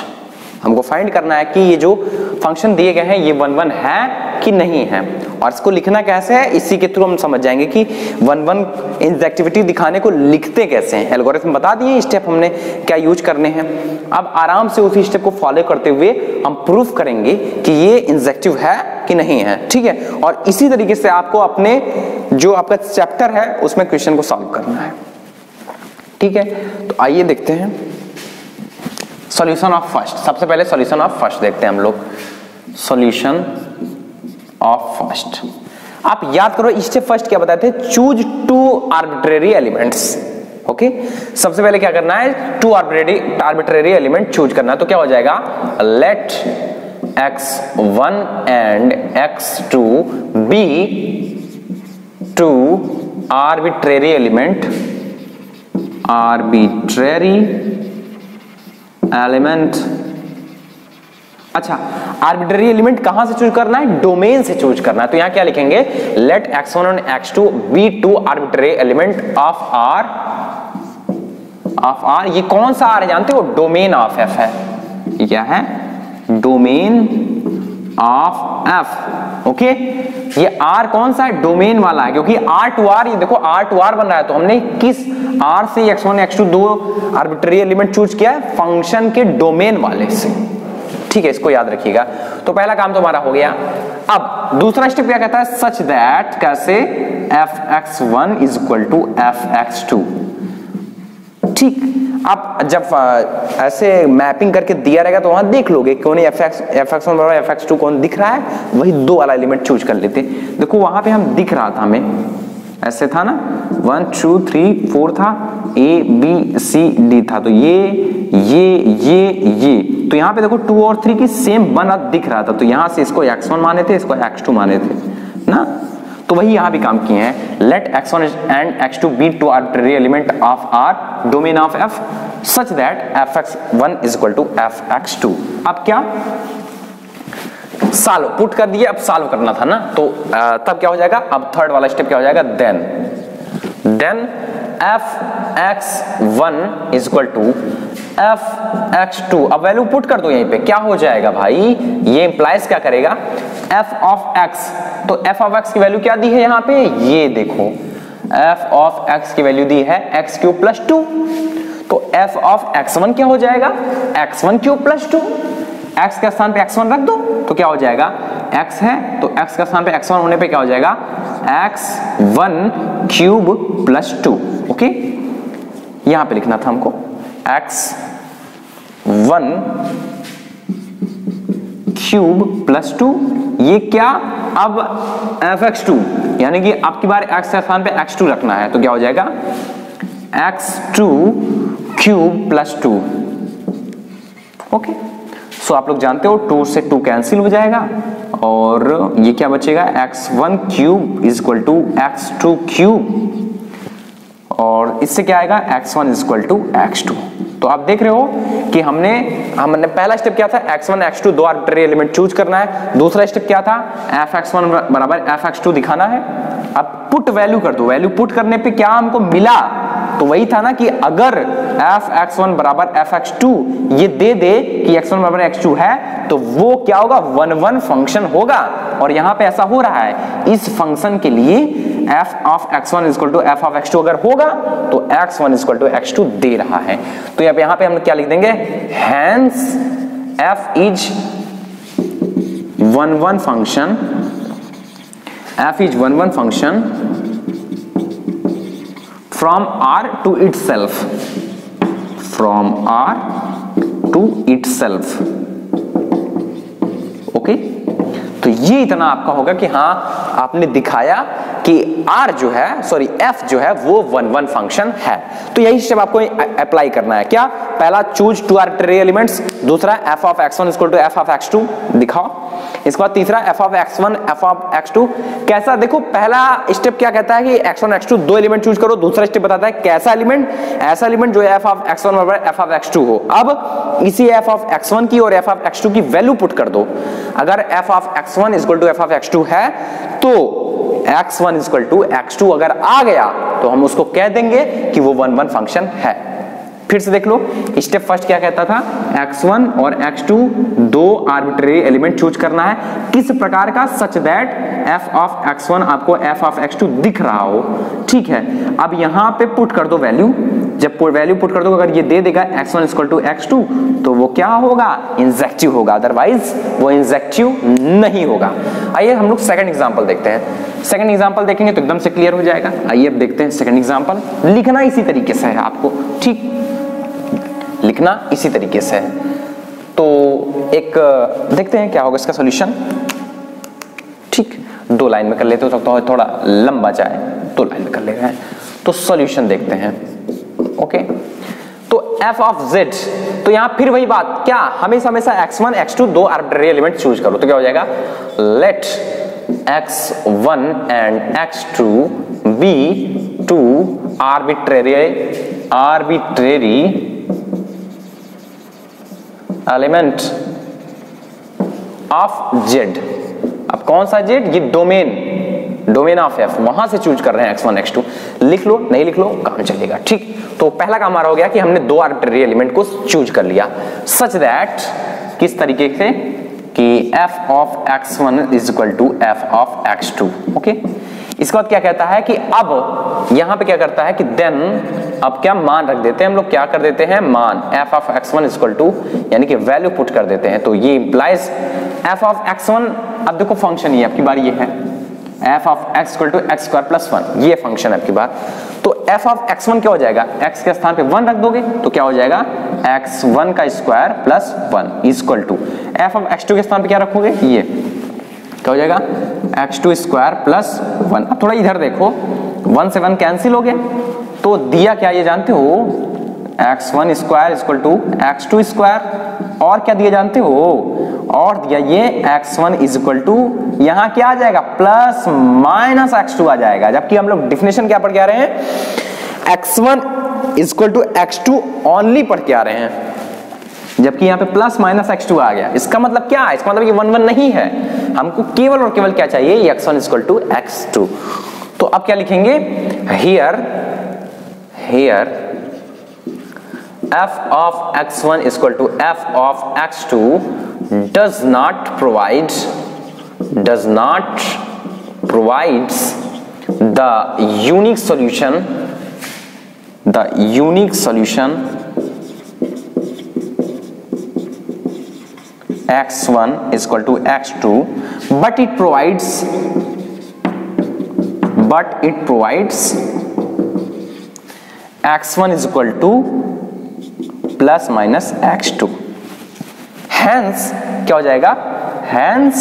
हमको फाइंड करना है कि ये जो फंक्शन दिए गए हैं ये 1-1 है कि नहीं है, और इसको लिखना कैसे है, इसी के थ्रू हम समझ जाएंगे कि 1-1 इंजेक्टिविटी दिखाने को लिखते कैसे हैं। एल्गोरिथम बता दिए, स्टेप हमने क्या यूज करने हैं। अब आराम से उसी स्टेप को फॉलो करते हुए हम प्रूफ करेंगे कि ये इंजेक्टिव है कि नहीं है, ठीक है। और इसी तरीके से आपको अपने जो आपका चैप्टर है उसमें क्वेश्चन को सॉल्व करना है, ठीक है। तो आइए देखते हैं सॉल्यूशन ऑफ फर्स्ट। सबसे पहले सॉल्यूशन ऑफ फर्स्ट देखते हैं हम लोग, सॉल्यूशन ऑफ फर्स्ट। आप याद करो स्टेप फर्स्ट क्या बताए थे, चूज 2 आर्बिट्रेरी एलिमेंट्स। ओके, सबसे पहले क्या करना है, 2 आर्बिट्रेरी एलिमेंट चूज करना है। तो क्या हो जाएगा, let x1 and x2 be 2 arbitrary element, अच्छा, आर्बिट्रेरी एलिमेंट कहां से चूज करना है, डोमेन से चूज करना है। तो यहां क्या लिखेंगे, let x1 and x2 be 2 arbitrary element of R। ये कौन सा R है जानते हो, डोमेन ऑफ F है। ये क्या है, डोमेन ऑफ F। ओके, ये R कौन सा है, डोमेन वाला है, क्योंकि R टू R, ये देखो R टू R बन रहा है, तो हमने किस R से x1 x2 दो आर्बिट्रेरी एलिमेंट चूज किया है, फंक्शन के डोमेन वाले से, ठीक है। इसको याद रखिएगा। तो पहला काम तो हमारा हो गया। अब दूसरा स्टेप क्या कहता है, सच दैट, कैसे, fx1 is equal to fx2, ठीक। आप जब ऐसे मैपिंग करके दिया रहेगा तो वहां देख लोगे कौन fx1 बराबर fx2 कौन दिख रहा है, वही 2 वाला एलिमेंट चूज कर लेते। देखो वहां पे हम दिख रहा था, हमें ऐसे था ना, 1 2 3 4 था, A B C D था, तो ये तो यहाँ पे देखो 2 और 3 की सेम बना दिख रहा था, तो यहाँ से इसको x1 माने थे, इसको x2 माने थे ना। तो वही यहाँ भी काम किए हैं, let x1 and x2 be 2 arbitrary element of R, domain of F, such that fx1 is equal to fx2। अब क्या, सॉल्व पुट कर दिए, अब सॉल्व करना था ना, तो तब क्या हो जाएगा, अब थर्ड वाला स्टेप क्या हो जाएगा, then fx1 is equal to fx2। अब वैल्यू पुट कर दो यहीं पे, क्या हो जाएगा भाई, ये इंप्लाइज क्या करेगा, f ऑफ x। तो f ऑफ x की वैल्यू क्या दी है यहाँ पे, ये देखो f ऑफ x की वैल्यू दी है x³ + 2। तो f ऑफ x1 क्या हो जाएगा, x1 क्यूब प्लस 2, x के स्थान पे x1 रख दो तो क्या हो जाएगा, x है तो x के स्थान पे x1 होने पे क्या हो जाएगा, x1 क्यूब प्लस 2। ओके, यहां पे लिखना था हमको x1 क्यूब प्लस 2, ये क्या, अब fx2 यानी कि आपकी बार x के स्थान पे x2 रखना है तो क्या हो जाएगा, x2 क्यूब प्लस 2। ओके, सो आप लोग जानते हो 2 से 2 कैंसिल हो जाएगा और ये क्या बचेगा, x1 cube is equal to x2 cube, और इससे क्या आएगा, x1 is equal to x2। तो आप देख रहे हो कि हमने पहला स्टेप क्या था, x1 x2 दो आर्बिट्रेरी एलिमेंट चूज करना है, दूसरा स्टेप क्या था, fx1 बराबर fx2 दिखाना है। अब पुट वैल्यू कर दो, वैल्यू पुट करने पे क्या हमको मिला, तो वही था ना कि अगर fx1 बराबर fx2 ये दे दे कि x1 बराबर x2 है तो वो क्या होगा, 1-1 फंक्शन होगा। और यहां पे ऐसा हो रहा है, इस फंक्शन के लिए f of x1 is equal to f of x2 अगर होगा तो x1 is equal to x2 दे रहा है। तो यहां पे हम क्या लिख देंगे, hence f is 1-1 function, f is 1-1 function from R to itself, from R to itself। Okay, तो ये इतना आपका होगा कि हाँ आपने दिखाया कि R जो है, सॉरी F जो है वो 1-1 फंक्शन है। तो यही स्टेप आपको अप्लाई करना है। क्या, पहला चूज 2 आर्बिट्रेरी एलिमेंट्स, दूसरा f of x1 equal to f of x2 दिखाओ, इसके बाद तीसरा f of x1 f of x2। कैसा, देखो पहला स्टेप क्या कहता है कि x1 x2 दो एलिमेंट चूज करो, दूसरा स्टेप बताता है कैसा एलिमेंट, ऐसा एलिमेंट जो f ऑफ x1 बराबर f ऑफ x2 हो। अब इसी f ऑफ x1 की और f ऑफ x2 की वैल्यू पुट कर दो। अगर f of x1 equal to f of x2 है तो x1 इक्वल टू x2 अगर आ गया तो हम उसको कह देंगे कि वो 1-1 फंक्शन है। फिर से देख लो, स्टेप फर्स्ट क्या कहता था, x1 और x2 दो आर्बिट्रेरी एलिमेंट चूज करना है, किस प्रकार का, such that f of x1 आपको f ऑफ x2 दिख रहा हो। ठीक है, अब यहां पे पुट कर दो वैल्यू, जब वैल्यू पुट कर दो अगर ये दे देगा x1 इक्वल टू x2 तो वो क्या होगा, इंजेक्टिव होगा, अदरवाइज वो इंजेक्टिव नहीं होगा। आइए हम लोग सेकंड एग्जांपल देखते हैं। सेकंड एग्जांपल देखेंगे तो एकदम से क्लियर हो जाएगा। आइए अब देखते हैं सेकंड एग्जांपल। लिखना इसी तरीके से है आपको, ठीक, लिखना इसी तरीके से है। तो एक देखते हैं क्या होगा इसका सॉल्यूशन। ठीक, 2 लाइन में कर लेते हो तो थोड़ा लंबा जाए, 2 लाइन में कर ले रहे हैं। तो सॉल्यूशन देखते हैं। ओके, तो f ऑफ z, तो यहां फिर वही बात, क्या हमेशा x1 x2 दो आर्बिट्रेरी एलिमेंट चूज करो तो क्या हो जाएगा, let x1 and x2 be 2 arbitrary element of z। अब कौन सा z, ये डोमेन ऑफ f, वहां से चूज कर रहे हैं x1 x2। लिख लो, नहीं लिख लो काम चलेगा। ठीक, तो पहला काम हमारा हो गया कि हमने दो आर्बिट्रेरी एलिमेंट को चूज कर लिया, सच दैट किस तरीके से कि f of x1 is equal to f of x2। Okay, इसके बाद क्या कहता है कि अब यहां पे क्या करता है कि देन अब क्या मान रख देते हैं हम लोग, क्या कर देते हैं, मान f of x1 equal to, यानी कि वैल्यू पुट कर देते हैं। तो ये इंप्लाइज f ऑफ x1, अब देखो फंक्शन ये आपकी बार ये है f of x equal to x square plus 1, ये फंक्शन है आपकी बार। तो f ऑफ x1 क्या हो जाएगा, x के स्थान पे 1 रख दोगे तो क्या हो जाएगा, x1 का square plus 1 equal to f of x2 के स्थान पे क्या रखोगे, ये क्या हो जाएगा, x2 स्क्वायर प्लस 1। अब थोड़ा इधर देखो, 1 से 1 कैंसिल हो गया, तो दिया क्या ये जानते हो, x1 square equal to x2 square, और क्या दिया जानते हो, और दिया ये x1 इज इक्वल टू, यहां क्या आ जाएगा, प्लस माइनस x2 आ जाएगा। जबकि हम लोग डिफिनेशन क्या पढ़ के आ रहे हैं, x1 is equal to x2 only पढ़ के आ रहे हैं, जबकि यहाँ पे प्लस माइनस x2 आ गया। इसका मतलब क्या है, इसका मतलब ये 1-1 नहीं है, हमको केवल और केवल क्या चाहिए, x1 is equal to x2। तो अब क्या लिखेंगे, here f of x1 is equal to f of x2 does not provides the unique solution the unique solution x1 is equal to x2, but it provides x1 is equal to plus minus x2. Hence क्या हो जाएगा? Hence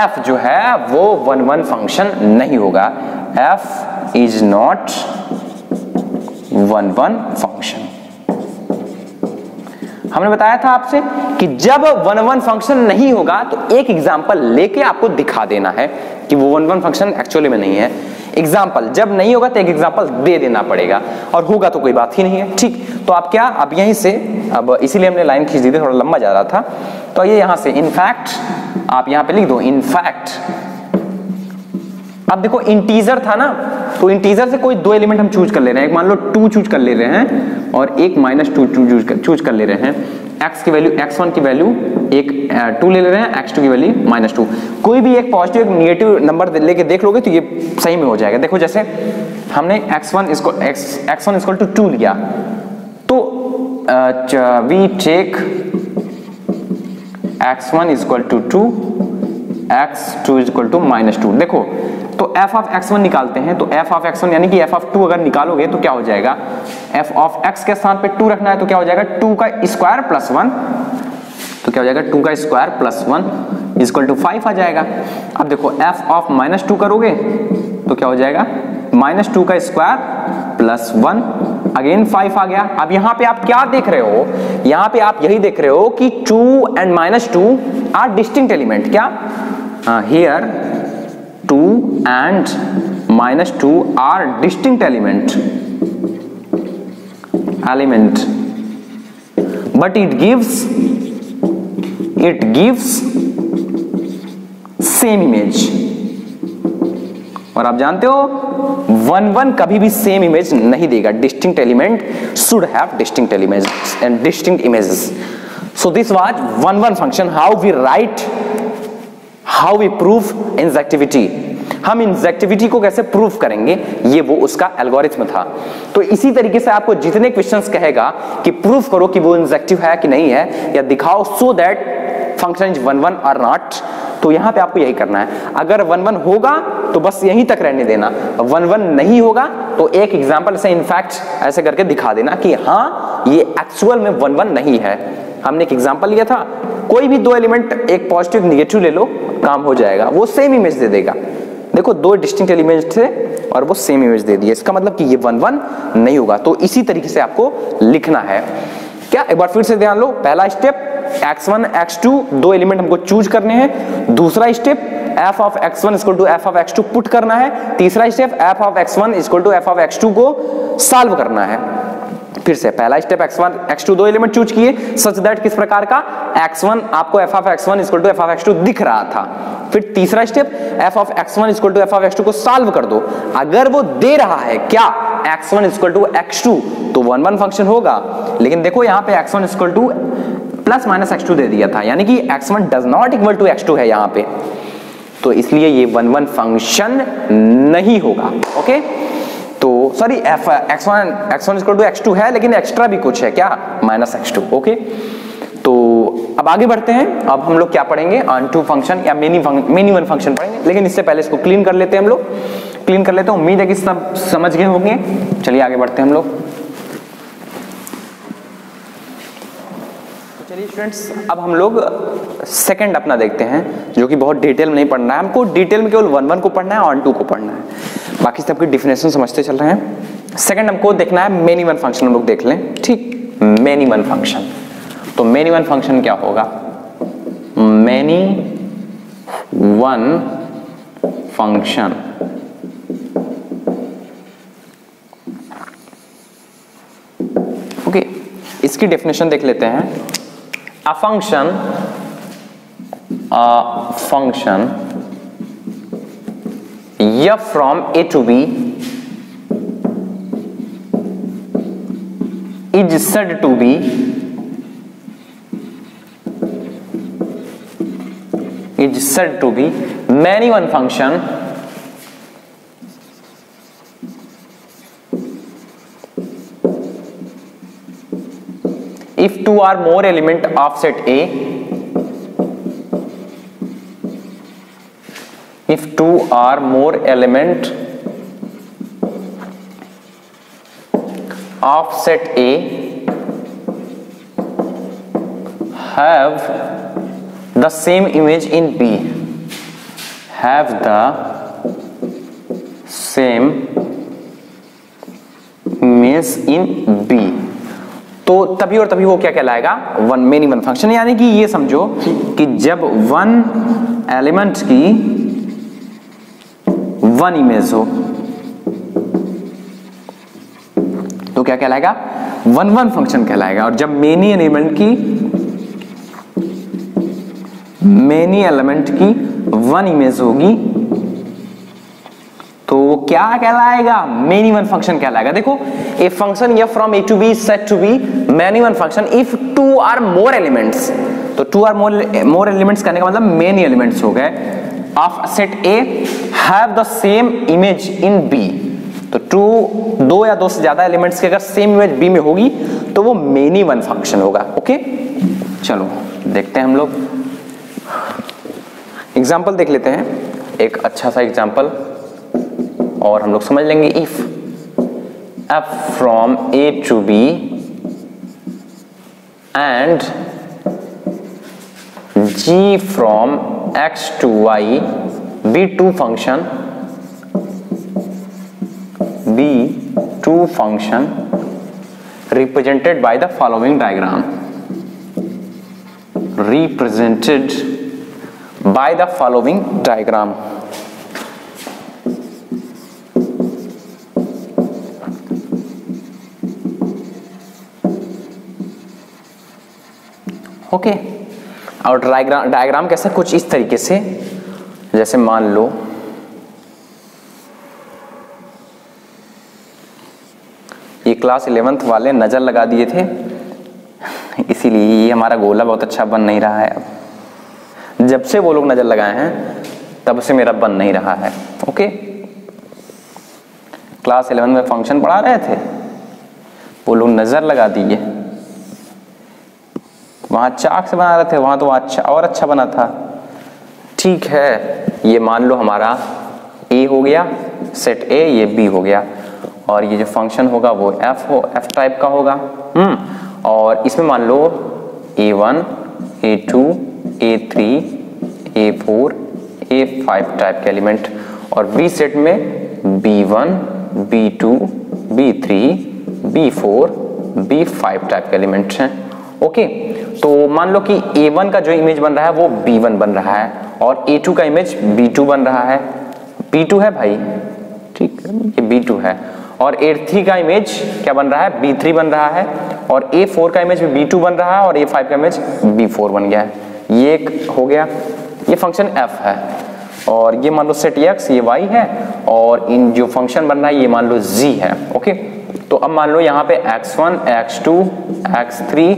f जो है वो 1-1 फंक्शन नहीं होगा. f is not 1-1 function. हमने बताया था आपसे कि जब 1-1 फंक्शन नहीं होगा तो एक एग्जांपल लेके आपको दिखा देना है कि वो 1-1 फंक्शन एक्चुअली में नहीं है. एग्जांपल जब नहीं होगा तो एक एग्जांपल दे देना पड़ेगा, और होगा तो कोई बात ही नहीं है. ठीक, तो आप क्या, अब यहीं से, अब इसीलिए हमने लाइन खींच दी थी, थोड़ा लंबा जा रहा था, तो ये यहां से इनफैक्ट आप यहां पे लिख दो इनफैक्ट. अब देखो इंटीजर था ना, तो इंटीजर से कोई दो एलिमेंट हम चूज कर ले रहे हैं. एक मान लो 2 चूज कर ले रहे हैं और एक -2 चूज कर ले रहे हैं. x की वैल्यू, x1 की वैल्यू एक 2 ले रहे हैं, x2 की वैल्यू -2. कोई भी एक पॉजिटिव एक निगेटिव नंबर लेके देख लोगे तो ये सही में हो जाएगा. देखो जैसे हमने x1 इक्वल टू 2 लिया, तो we take x1 equal to 2, x2 equal to -2. देखो तो f ऑफ x1 निकालते हैं, तो f ऑफ x1 यानी कि f ऑफ 2 अगर निकालोगे तो क्या हो जाएगा? f ऑफ x के स्थान पे 2 रखना है तो क्या हो जाएगा? 2 का स्क्वायर प्लस 1, तो क्या हो जाएगा? 2 का स्क्वायर प्लस 1 इक्वल टू 5 आ जाएगा. अब देखो f ऑफ -2 करोगे तो क्या हो जाएगा? -2 का स्क्वायर प्लस 1, अगेन 5 आ गया. अब यहाँ पे आप क्या देख रहे हो? यहाँ पे आप यही देख रहे हो कि 2 एंड -2 आर डिस्टिंक्ट एलिमेंट. क्या? Here 2 and -2 are distinct element, but it gives same image. और आप जानते हो 1-1 कभी भी सेम इमेज नहीं देगा. Distinct element should have distinct elements and distinct images. So this was 1-1 function. How we prove injectivity. हम इंजेक्टिविटी को कैसे प्रूव करेंगे, ये वो उसका एल्गोरिथम था. तो इसी तरीके से आपको जितने क्वेश्चंस कहेगा कि प्रूव करो कि वो इंजेक्टिव है कि नहीं है, या दिखाओ सो दैट फंक्शन इज 1-1 और नॉट, तो यहां पे आपको यही करना है. अगर 1-1 होगा तो बस यहीं तक रहने देना, 1-1 नहीं होगा तो एक एग्जांपल से इनफैक्ट ऐसे करके दिखा देना कि हाँ ये एक्चुअल में 1-1 नहीं है. हमने एक एग्जांपल लिया था, कोई भी दो एलिमेंट एक पॉजिटिव निगेटिव ले लो, काम हो जाएगा, वो सेम इमेज दे देगा. देखो 2 डिस्टिंक्ट एलिमेंट थे और वो सेम इमेज दे दिए, इसका मतलब कि ये 1-1 नहीं होगा. तो इसी तरीके से आपको लिखना है. क्या, एक बार फिर से ध्यान लो. पहला स्टेप x1 x2 दो एलिमेंट हमको चूज करने हैं. दूसरा step f of x1 equal to f of x2 put करना है. तीसरा step f of x1 equal to f of x2 को सॉल्व करना है. फिर से पहला स्टेप x1 x2 दो एलिमेंट चूज किए सच दैट किस प्रकार का x1 आपको f of x1 equal to f of x2 दिख रहा था. फिर तीसरा step f of x1 equal to f of x2 को सॉल्व कर दो. अगर वो दे रहा है क्या x1 इक्वल टू x2 तो 1-1 फंक्शन होगा. लेकिन देखो यहाँ पे x1 equal two plus minus x2 दे दिया था, यानी कि x1 does not equal to x2 है यहाँ पे, तो इसलिए ये 1-1 फंक्शन नहीं होगा. ओके, तो sorry x1 equal to x2 है, लेकिन एक्स्ट्रा भी कुछ है क्या, -x2. ओके, तो अब आगे बढ़ते हैं. अब हम लोग क्या पढ़ेंगे, ऑन टू फंक्शन या मेनी वन फंक्शन पढ़ेंगे. लेकिन इससे पहले इसको क्लीन कर लेते हैं. हम लोग क्लीन कर लेते हैं. उम्मीद है कि सब समझ गए होंगे. चलिए आगे बढ़ते हैं हम लोग. चलिए स्टूडेंट्स, अब हम लोग सेकंड अपना देखते हैं, जो कि बहुत डिटेल में नहीं पढ़ना है हमको. डिटेल में केवल 1-1 को पढ़ना है, ऑन टू को पढ़ना है, बाकी सबकी डिफिनेशन समझते चल रहे हैं. सेकंड हमको देखना है मेनी वन फंक्शन. हम लोग देख लें. ठीक, मेनी वन फंक्शन. तो मेनी वन फंक्शन क्या होगा? मेनी वन फंक्शन ओके, इसकी डेफिनेशन देख लेते हैं. A function f from a to b is said to be many one function if two or more element of set A, if two or more element of set A have the same image in B, have the same image in B, तो तभी और तभी वो क्या कहलाएगा, वन मेनी वन फंक्शन। यानी कि ये समझो कि जब वन एलिमेंट की वन इमेज हो तो क्या कहलाएगा, वन वन फंक्शन कहलाएगा। और जब मेनी एलिमेंट की वन इमेज होगी तो वो क्या कहलाएगा, मेनी वन फंक्शन कहलाएगा। देखो ए फंक्शन या from A to B set to be many one function if two or more elements, तो टू आर मोर एलिमेंट्स करने का मतलब मेनी एलिमेंट्स हो गए of set A have the same image in B. तो दो या दो से ज्यादा एलिमेंट्स की अगर सेम इमेज बी में होगी तो वो मेनी वन फंक्शन होगा। ओके, चलो देखते हैं हम लोग एग्जाम्पल देख लेते हैं, एक अच्छा सा एग्जाम्पल और हम लोग समझ लेंगे। If f from a to b and g from x to y be two function represented by the following diagram, represented by the following diagram। Okay, और डायग्राम कैसे, कुछ इस तरीके से, जैसे मान लो ये क्लास 11th वाले नजर लगा दिए थे, इसीलिए ये हमारा गोला बहुत अच्छा बन नहीं रहा है। अब जब से वो लोग नजर लगाए हैं तब से मेरा बन नहीं रहा है। ओके, क्लास 11 में फंक्शन पढ़ा रहे थे, वो लोग नजर लगा दिए, वहां चाक से बना रहे थे, वहां तो अच्छा और अच्छा बना था। ठीक है, ये मान लो हमारा ए हो गया, सेट ए, ये बी हो गया, और ये जो फंक्शन होगा वो एफ टाइप का होगा। और इसमें मान लो A1, A2, A3, A4, A5 type के एलिमेंट, और बी सेट में B1, B2, B3, B4, B5 type के एलिमेंट हैं। ओके, तो मान लो कि A1 का जो इमेज बन रहा है वो B1 बन रहा है, और A2 का इमेज B2 बन रहा है, B2 है भाई, ठीक है, ये B2 है, और A3 का इमेज क्या बन रहा है, B3 बन रहा है, और A4 का इमेज भी B2 बन रहा है, और A5 का इमेज B4 बन गया है। ये एक हो गया, ये फंक्शन f है, और ये मान लो सेट x, ये y है, और इन जो फंक्शन बन रहा है ये मान लो z है। ओके, तो अब मान लो यहाँ पे x1, x2, x3,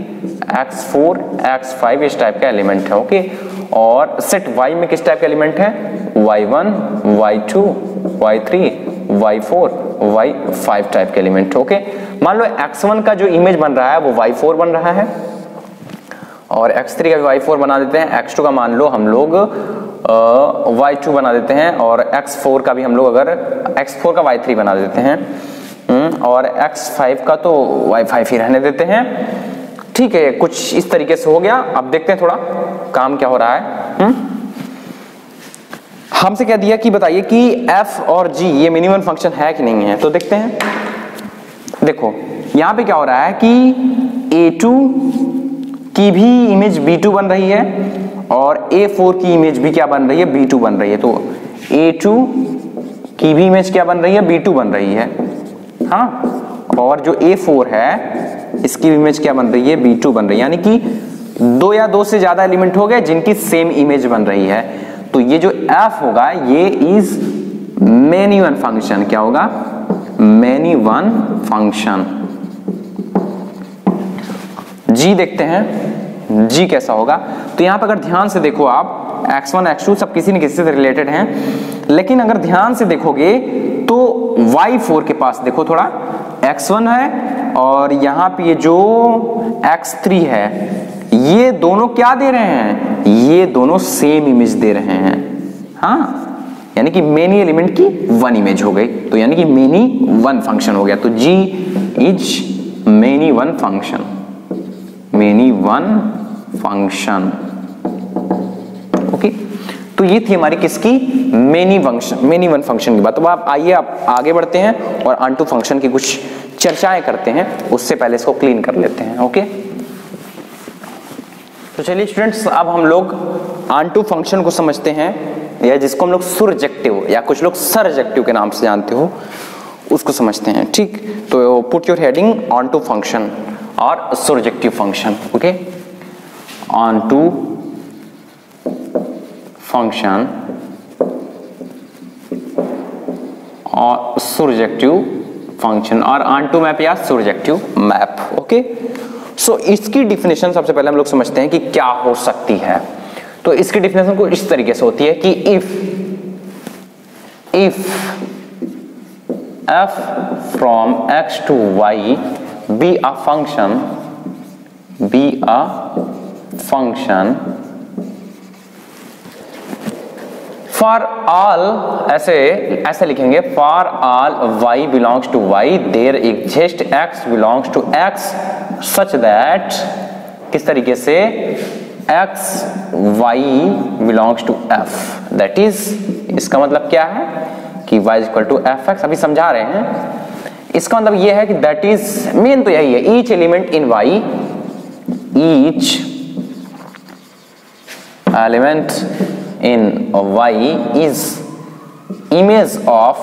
x4, x5 इस टाइप का एलिमेंट है। ओके, और सेट y में किस टाइप का एलिमेंट है, y1, y2, y3, y4, y5 type के एलिमेंट। ओके, मान लो x1 का जो इमेज बन रहा है वो y4 बन रहा है, और x3 का भी y4 बना देते हैं, x2 का मान लो हम लोग y2 बना देते हैं, और x4 का भी हम लोग अगर x4 का y3 बना देते हैं, और x5 का तो y5 ही रहने देते हैं। ठीक है, कुछ इस तरीके से हो गया। अब देखते हैं थोड़ा काम क्या हो रहा है। हमसे क्या दिया कि बताइए कि f और g ये मिनिमम फंक्शन है कि नहीं है, तो देखते हैं। देखो यहाँ पे क्या हो रहा है कि A2 की भी इमेज B2 बन रही है, और A4 की इमेज भी क्या बन रही है, B2 बन रही है। तो A2 की भी इमेज क्या बन रही है, B2 बन रही है, हाँ, और जो A4 है इसकी इमेज क्या बन रही है, B2 बन रही है। यानी कि दो या दो से ज्यादा एलिमेंट हो गए जिनकी सेम इमेज बन रही है। तो ये जो f होगा ये इज मेनी वन फंक्शन, क्या होगा, मेनी वन फंक्शन। g देखते हैं, g कैसा होगा। तो यहां पर अगर ध्यान से देखो आप, x1, x2 सब किसी न किसी से रिलेटेड हैं, लेकिन अगर ध्यान से देखोगे तो y4 के पास देखो थोड़ा, x1 है और यहाँ पे ये जो x3 है, ये दोनों क्या दे रहे हैं, ये दोनों सेम इमेज दे रहे हैं। हाँ, यानी कि मेनी एलिमेंट की वन इमेज हो गई, तो यानी कि मेनी वन फंक्शन हो गया। तो G is many one function, many one function. Okay, तो ये थी हमारी किसकी, मेनी वन फंक्शन की बात। तो आप आइए आप आगे बढ़ते हैं और ऑन टू फंक्शन की कुछ चर्चाएं करते हैं, उससे पहले इसको क्लीन कर लेते हैं। ओके, तो चलिए स्टूडेंट्स, अब हम लोग ऑन टू फंक्शन को समझते हैं, या जिसको हम लोग सुरजेक्टिव या कुछ लोग सरजेक्टिव के नाम से जानते हो, उसको समझते हैं। ठीक, तो put your heading on to function और surjective function. Okay, on to function और सुरजेक्टिव फंक्शन, और ऑन टू मैप या सुरजेक्टिव मैप। ओके, सो इसकी डिफिनेशन सबसे पहले हम लोग समझते हैं कि क्या हो सकती है। तो इसकी डिफिनेशन को इस तरीके से होती है कि if f from x to y be a function for all, ऐसे लिखेंगे, for all y belongs to y there exists x belongs to x such that, किस तरीके से, x y belongs to f, that is, इसका मतलब क्या है कि y is equal to fx, अभी समझा रहे हैं। इसका मतलब ये है कि that is, मेन तो यही है, each element in y, each element in y is image of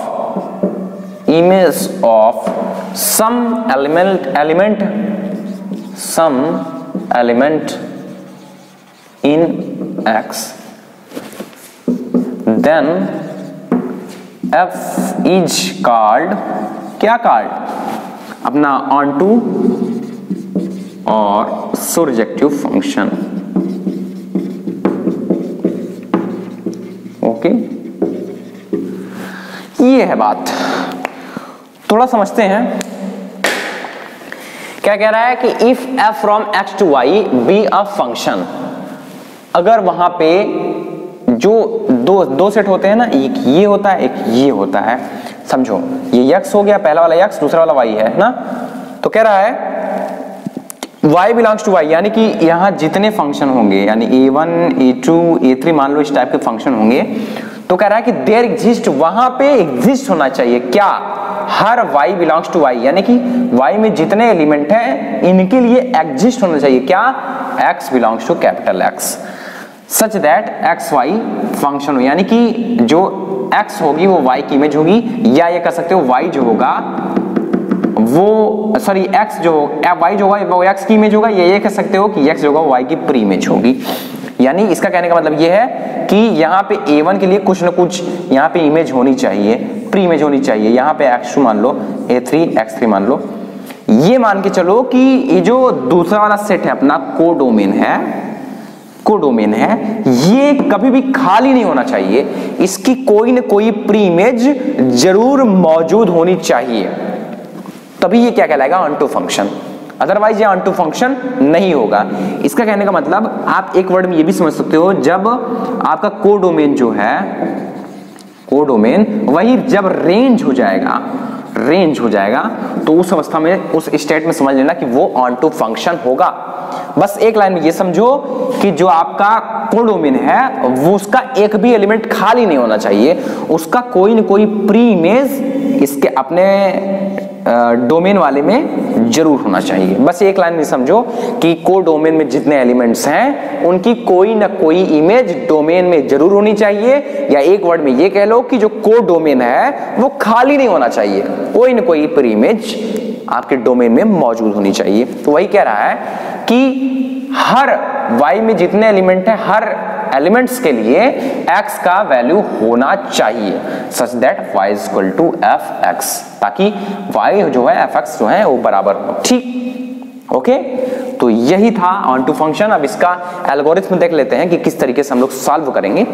some element in x, then f is called, क्या called, अपना onto और surjective function। ओके, ये है बात। थोड़ा समझते हैं क्या कह रहा है कि if f from x to y be a function, अगर वहां पे जो दो सेट होते हैं ना, एक ये होता है, एक ये होता है, समझो ये x हो गया, पहला वाला x, दूसरा वाला y है ना। तो कह रहा है y belongs to y, यानी कि यहाँ जितने फंक्शन होंगे, यानी a1 a2 a3 मान लो इस टाइप के फंक्शन होंगे, तो कह रहा है कि देयर एग्जिस्ट, वहां पे एग्जिस्ट होना चाहिए क्या, हर y belongs to y, यानी कि y में जितने एलिमेंट हैं इनके लिए एग्जिस्ट होना चाहिए क्या, x belongs to capital X, such that X Y function हो, यानी कि जो x होगी वो y की इमेज होगी, या ये कह सकते हो y जो होगा वो, सॉरी x जो y जो होगा वो x की इमेज होगा, या ये कह सकते हो कि x जो होगा y की प्री इमेज होगी। यानी इसका कहने का मतलब ये है कि यहाँ पे a1 के लिए कुछ ना कुछ यहाँ पे इमेज होनी चाहिए, प्री इमेज होनी चाहिए। यहाँ पे x2 मान लो, a3 x3 मान लो, ये मान के चलो कि ये जो दूसरा वाला सेट है अपना कोडोमेन है, ये कभी भी खाली नहीं होना चाहिए, इसकी कोई ना कोई प्री इमेज जरूर मौजूद होनी चाहिए, तभी ये क्या कहलाएगा, ऑनटू फंक्शन, अदरवाइज ये ऑनटू फंक्शन नहीं होगा। इसका कहने का मतलब आप एक वर्ड में ये भी समझ सकते हो, जब आपका कोडोमेन जो है, कोडोमेन वही जब रेंज हो जाएगा तो उस अवस्था में, उस स्टेट में समझ लेना कि वो ऑनटू फंक्शन होगा। बस एक लाइन में ये समझो कि जो आपका कोडोमेन है वो उसका एक भी एलिमेंट खाली नहीं होना चाहिए, उसका कोई न कोई प्री इमेज इसके अपने डोमेन वाले में जरूर होना चाहिए। बस एक लाइन में समझो कि कोडोमेन में जितने एलिमेंट्स हैं उनकी कोई ना कोई इमेज डोमेन में जरूर होनी चाहिए, या एक वर्ड में ये कह लो कि जो कोडोमेन है वो खाली नहीं होना चाहिए, कोई ना कोई प्री इमेज आपके डोमेन में मौजूद होनी चाहिए। तो वही कह रहा है कि हर y में जितने एलिमेंट हैं, हर एलिमेंट्स के लिए x का वैल्यू होना चाहिए, such that y is equal to fx, ताकि y जो है fx जो है वो बराबर हो। ठीक, ओके, तो यही था ऑन टू फंक्शन। अब इसका एल्गोरिथम देख लेते हैं कि किस तरीके से हम लोग सॉल्व करेंगे,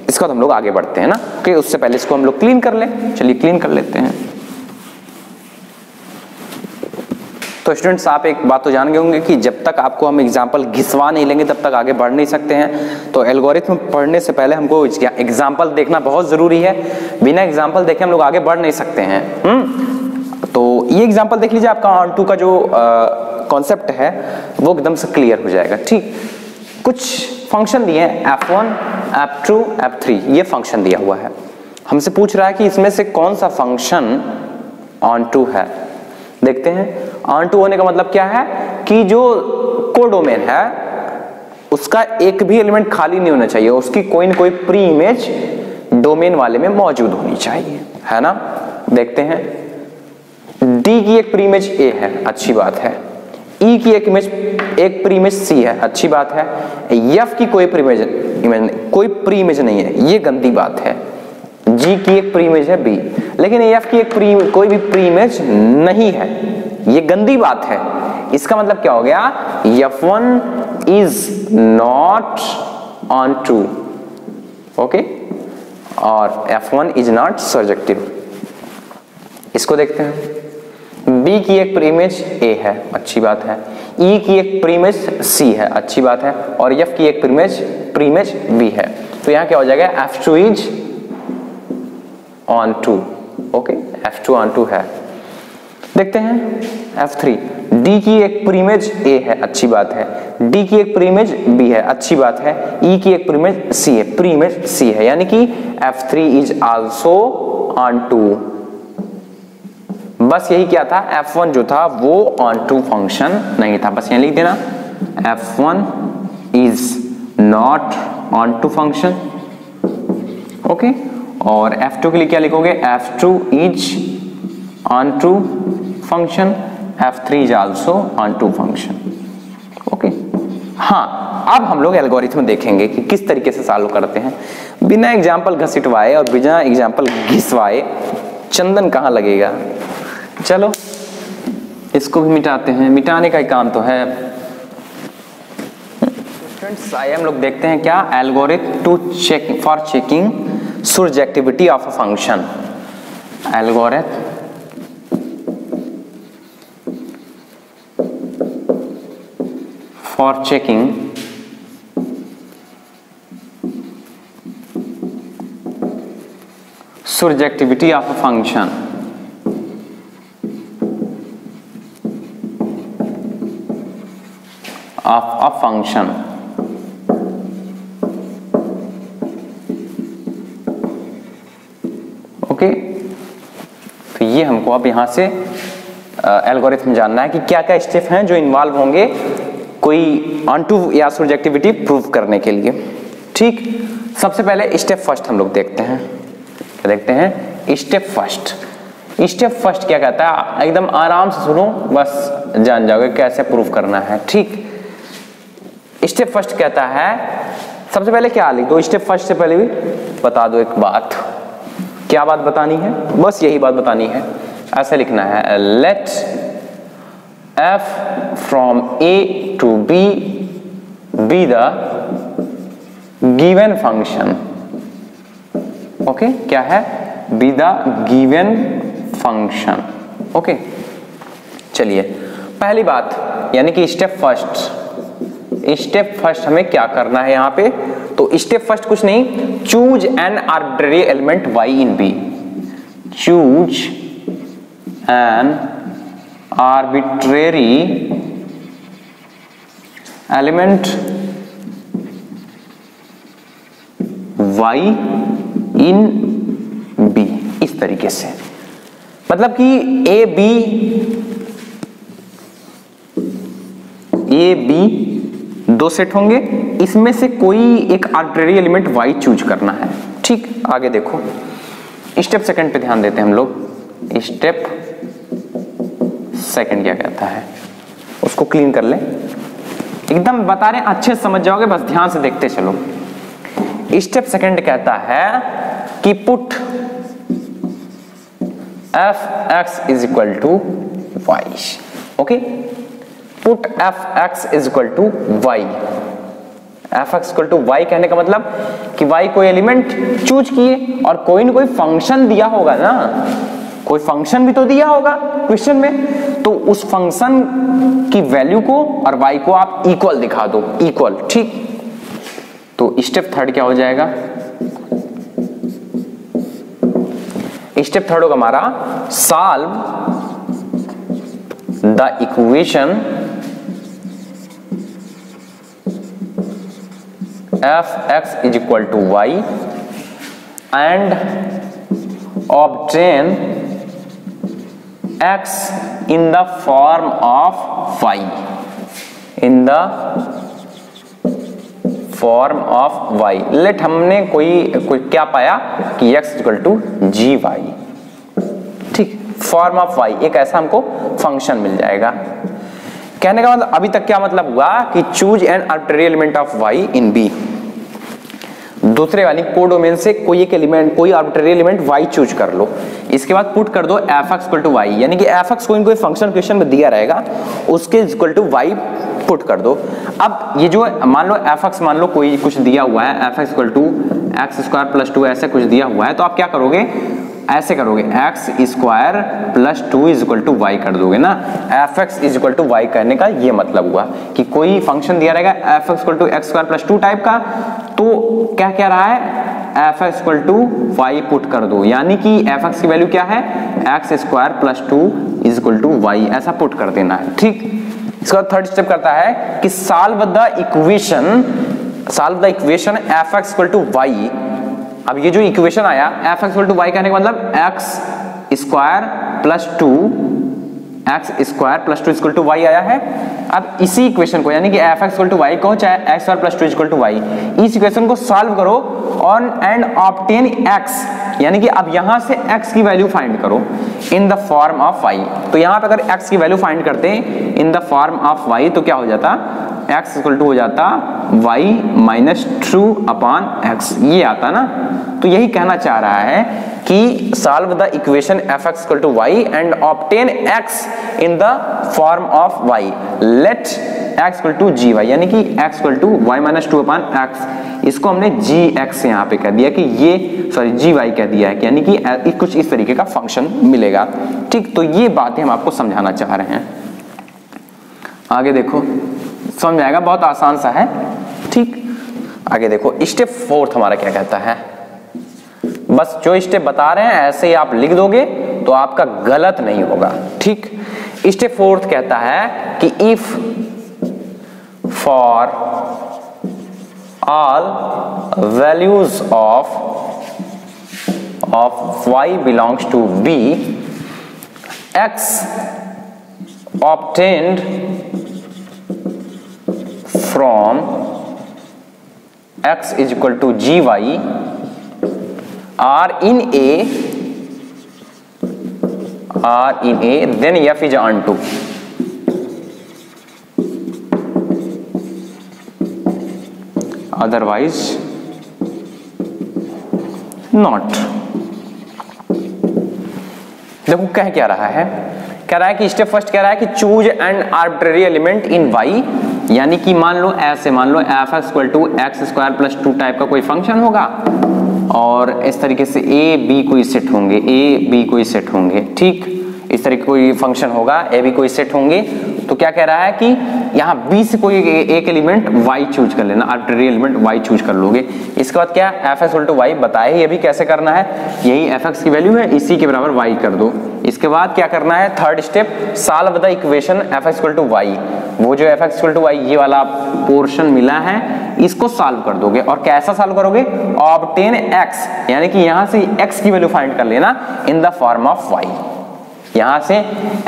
इसका तो हम लोग आगे बढ़ते हैं ना। ओके, उससे पहले इसको हम लोग क्लीन कर ले, चलिए क्लीन कर लेते हैं। तो स्टूडेंट्स आप एक बात तो जान गए होंगे कि जब तक आपको हम एग्जाम्पल घिसवा नहीं लेंगे तब तक आगे बढ़ नहीं सकते हैं। तो एल्गोरिथम पढ़ने से पहले हमको एग्जाम्पल देखना बहुत जरूरी है, बिना एग्जाम्पल देखे हम लोग आगे बढ़ नहीं सकते हैं। तो ये एग्जाम्पल देख लीजिए, आपका ऑन टू का जो कॉन्सेप्ट है वो एकदम से क्लियर हो जाएगा। ठीक, कुछ फंक्शन दिए हैं f1, f2, f3, ये फंक्शन दिया हुआ है। हमसे पूछ रहा है कि इसमें से कौन सा फंक्शन ऑन टू है। देखते हैं, ऑन टू होने का मतलब क्या है कि जो कोडोमेन है उसका एक भी एलिमेंट खाली नहीं होना चाहिए, उसकी कोई न कोई प्री इमेज डोमेन वाले में मौजूद होनी चाहिए, है ना। देखते हैं, डी की एक प्री इमेज ए है, अच्छी बात है। ई की एक प्री इमेज सी है, अच्छी बात है। एफ की कोई प्री इमेज नहीं है, ये गंदी बात है। जी की एक प्री इमेज है बी, लेकिन एफ की कोई भी प्री इमेज नहीं है, ये गंदी बात है। इसका मतलब क्या हो गया, F1 is not onto, okay, और F1 इज नॉट सर्जेक्टिव। इसको देखते हैं, B की एक प्री इमेज A है, अच्छी बात है। E की एक प्री इमेज C है, अच्छी बात है। और F की एक प्री इमेज B है। तो यहाँ क्या हो जाएगा, F2 is onto, okay, F2 onto है। देखते हैं F3, D की एक प्री इमेज A है, अच्छी बात है। D की एक प्री इमेज B है, अच्छी बात है। E की एक प्री इमेज C है, प्री इमेज C है, यानी कि F3 is also on to. बस यही क्या था, F1 जो था वो ऑन टू फंक्शन नहीं था, बस यहाँ लिख देना, F1 is not on to function, okay. और F2 के लिए क्या लिखोगे, F2 is on to function, F3 is also on to function, okay. हाँ, अब हम लोग एल्गोरिथम देखेंगे कि किस तरीके से सॉल्व करते हैं। बिना एग्जाम्पल घसीटवाए और बिना एग्जाम्पल घिसवाए चंदन कहाँ लगेगा। चलो इसको भी मिटाते हैं, मिटाने का ही काम तो है। स्टूडेंट्स आइए हम लोग देखते हैं क्या, algorithm to check for checking surjectivity of a function। Algorithm for checking surjectivity of a function। of a function, okay. तो ये हमको अब यहां से एल्गोरिथम जानना है कि क्या क्या स्टेप हैं जो इन्वॉल्व होंगे कोई ऑन टू या सर्जेक्टिविटी प्रूव करने के लिए। ठीक, सबसे पहले स्टेप फर्स्ट हम लोग देखते हैं। क्या देखते हैं, स्टेप फर्स्ट। स्टेप फर्स्ट क्या कहता है, एकदम आराम से सुनो, बस जान जाओगे कैसे प्रूव करना है। ठीक, स्टेप फर्स्ट कहता है, सबसे पहले क्या लिख दो, स्टेप फर्स्ट से पहले भी बता दो एक बात। क्या बात बतानी है, बस यही बात बतानी है। ऐसे लिखना है, लेट f from a to b be the given function, okay. क्या है, be the given function, okay. चलिए पहली बात यानी कि स्टेप फर्स्ट। स्टेप फर्स्ट हमें क्या करना है यहाँ पे, तो स्टेप फर्स्ट कुछ नहीं, choose an arbitrary element y in b। Choose an arbitrary element y in b, इस तरीके से। मतलब कि ए बी दो सेट होंगे, इसमें से कोई एक आर्बिट्रेरी एलिमेंट y चूज करना है। ठीक, आगे देखो, स्टेप सेकंड पे ध्यान देते हैं हम लोग। स्टेप सेकंड क्या कहता है, उसको क्लीन कर ले, एकदम बता रहे हैं, अच्छे से समझ जाओगे, बस ध्यान से देखते चलो। स्टेप सेकंड कहता है कि put f(x) is equal to y, okay. Put f(x) is equal to y। f(x) equal to y कहने का मतलब कि y कोई एलिमेंट चूज किए और कोई ना कोई फंक्शन दिया होगा ना, कोई फंक्शन भी तो दिया होगा क्वेश्चन में, तो उस फंक्शन की वैल्यू को और y को आप इक्वल दिखा दो, इक्वल, ठीक। तो स्टेप थर्ड क्या हो जाएगा, स्टेप थर्ड होगा हमारा solve the equation f(x) = y and obtain x in the form of y, in the form of y। लेट हमने कोई क्या पाया कि x = gy, ठीक, फॉर्म ऑफ y, एक ऐसा हमको फंक्शन मिल जाएगा। कहने का मतलब अभी तक क्या मतलब हुआ कि choose an arbitrary element of y in B। दूसरे वाली कोडोमेन से कोई एक एलिमेंट, कोई आर्बिट्रेरी एलिमेंट y चूज कर लो, इसके बाद पुट कर दो f(x) = y, यानी कि f(x) कोई फंक्शन क्वेश्चन में दिया रहेगा, उसके इक्वल टू y पुट कर दो। अब ये जो मान लो f(x) मान लो कोई कुछ दिया हुआ है, f(x) = x² + 2 ऐसे कुछ दिया हुआ है, तो आप क्या करोगे, ऐसे करोगे x² + 2 = y कर दोगे ना। f(x) = y करने का ये मतलब हुआ कि कोई फंक्शन दिया रहेगा f(x) = x² + 2 टाइप का, तो क्या कह रहा है, f(x) = y पुट कर दो, यानी कि f(x) की वैल्यू क्या है, x² + 2 = y, ऐसा पुट कर देना है, ठीक। इसके बाद थर्ड स्टेप करता है कि solve the equation f(x) = y। अब ये जो इक्वेशन आया f(x) = y कहने का मतलब x² + 2 y आया है। अब इसी इक्वेशन को, यानी कि f(x) = y कहो चाहे x² + 2 = y, इस इक्वेशन को सॉल्व करो ऑन एंड ऑब्टेन x, यानी कि अब यहां से x की वैल्यू फाइंड करो इन द फॉर्म ऑफ y। तो यहां पे अगर x की वैल्यू फाइंड करते हैं इन द फॉर्म ऑफ y, तो क्या हो जाता, x = हो जाता y - 2/x, ये आता ना। तो यही कहना चाह रहा है कि solve the equation f(x) = y and obtain x in the form of y, let x = gy, यानी कि x = y - 2/x, इसको हमने gx यहाँ पे कह दिया कि ये gy कह दिया है, यानी कि कुछ इस तरीके का फंक्शन मिलेगा, ठीक। तो ये बातें हम आपको समझाना चाह रहे हैं। आगे देखो, समझ आएगा, बहुत आसान सा है, ठीक। आगे देखो स्टेप फोर्थ हमारा क्या कहता है, बस जो स्टेप बता रहे हैं ऐसे ही आप लिख दोगे तो आपका गलत नहीं होगा, ठीक। स्टेप फोर्थ कहता है कि if for all values of y belongs to B, x obtained from x = gy are in A, then f is onto, otherwise not। देखो क्या रहा है, कह रहा है कि स्टेप फर्स्ट कह रहा है कि choose an arbitrary element in y, यानी कि मान लो ऐसे, मान लो f(x) = x² + 2 टाइप का कोई फंक्शन होगा और इस तरीके से a b कोई सेट होंगे, ठीक। इस तरीके कोई फंक्शन होगा, a b कोई सेट होंगे, तो क्या कह रहा है कि यहाँ b से कोई एक एलिमेंट y चूज कर लेना, आर्बिट्रेरी एलिमेंट y चूज कर लोगे। इसके बाद क्या, f(x) = y बताए, ये भी कैसे करना है, यही f(x) की वैल्यू है, इसी के बराबर y कर दो। इसके बाद क्या करना है, third step, solve the equation f(x) = y। वो जो f(x) = y ये वाला पोर्शन मिला है, इसको सॉल्व कर दोगे। और कैसा सॉल्व करोगे, ऑब्टेन x, यानी कि यहां से x की वैल्यू फाइंड कर लेना इन द फॉर्म ऑफ y, यहां से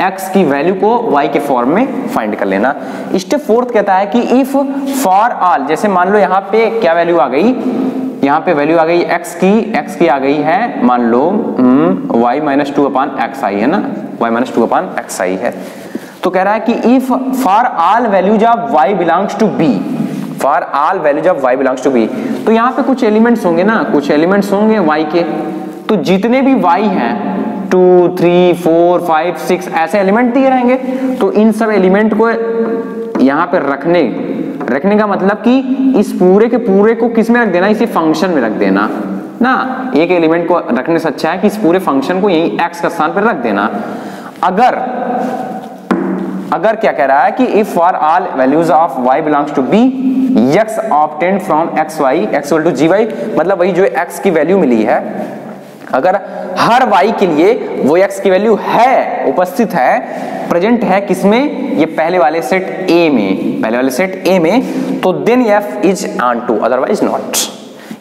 x की वैल्यू को y के फॉर्म में फाइंड कर लेना। स्टेप फोर्थ कहता है कि इफ फॉर ऑल, जैसे मान लो यहाँ पे क्या वैल्यू आ गई, यहाँ पे वैल्यू आ गई x की आ गई है, मान लो y - 2/x आई है ना, y - 2/x आई है। तो कह रहा है कि if for all values of y belongs to B, for all values of y belongs to B, तो यहाँ पे कुछ एलिमेंट्स होंगे ना, कुछ एलिमेंट्स होंगे y के, तो जितने भी y हैं 2 3 4 5 6 ऐसे एलिमेंट दिए रहेंगे, तो इन सब एलिमेंट को यहाँ पे रखने का मतलब कि इस पूरे के पूरे को किस में रख देना, इसी फंक्शन में रख देना ना। एक एलिमेंट को रखने से अच्छा है कि इस पूरे फंक्शन को यही x का स्थान पर रख देना। अगर क्या कह रहा है कि if for all values of y belongs to b x obtained from xy x equal to gy, मतलब वही जो x की वैल्यू मिली है, अगर हर y के लिए वो x की वैल्यू है, उपस्थित है, प्रेजेंट है, किसमें, ये पहले वाले सेट A में, पहले वाले सेट A में, तो then f is onto, otherwise not.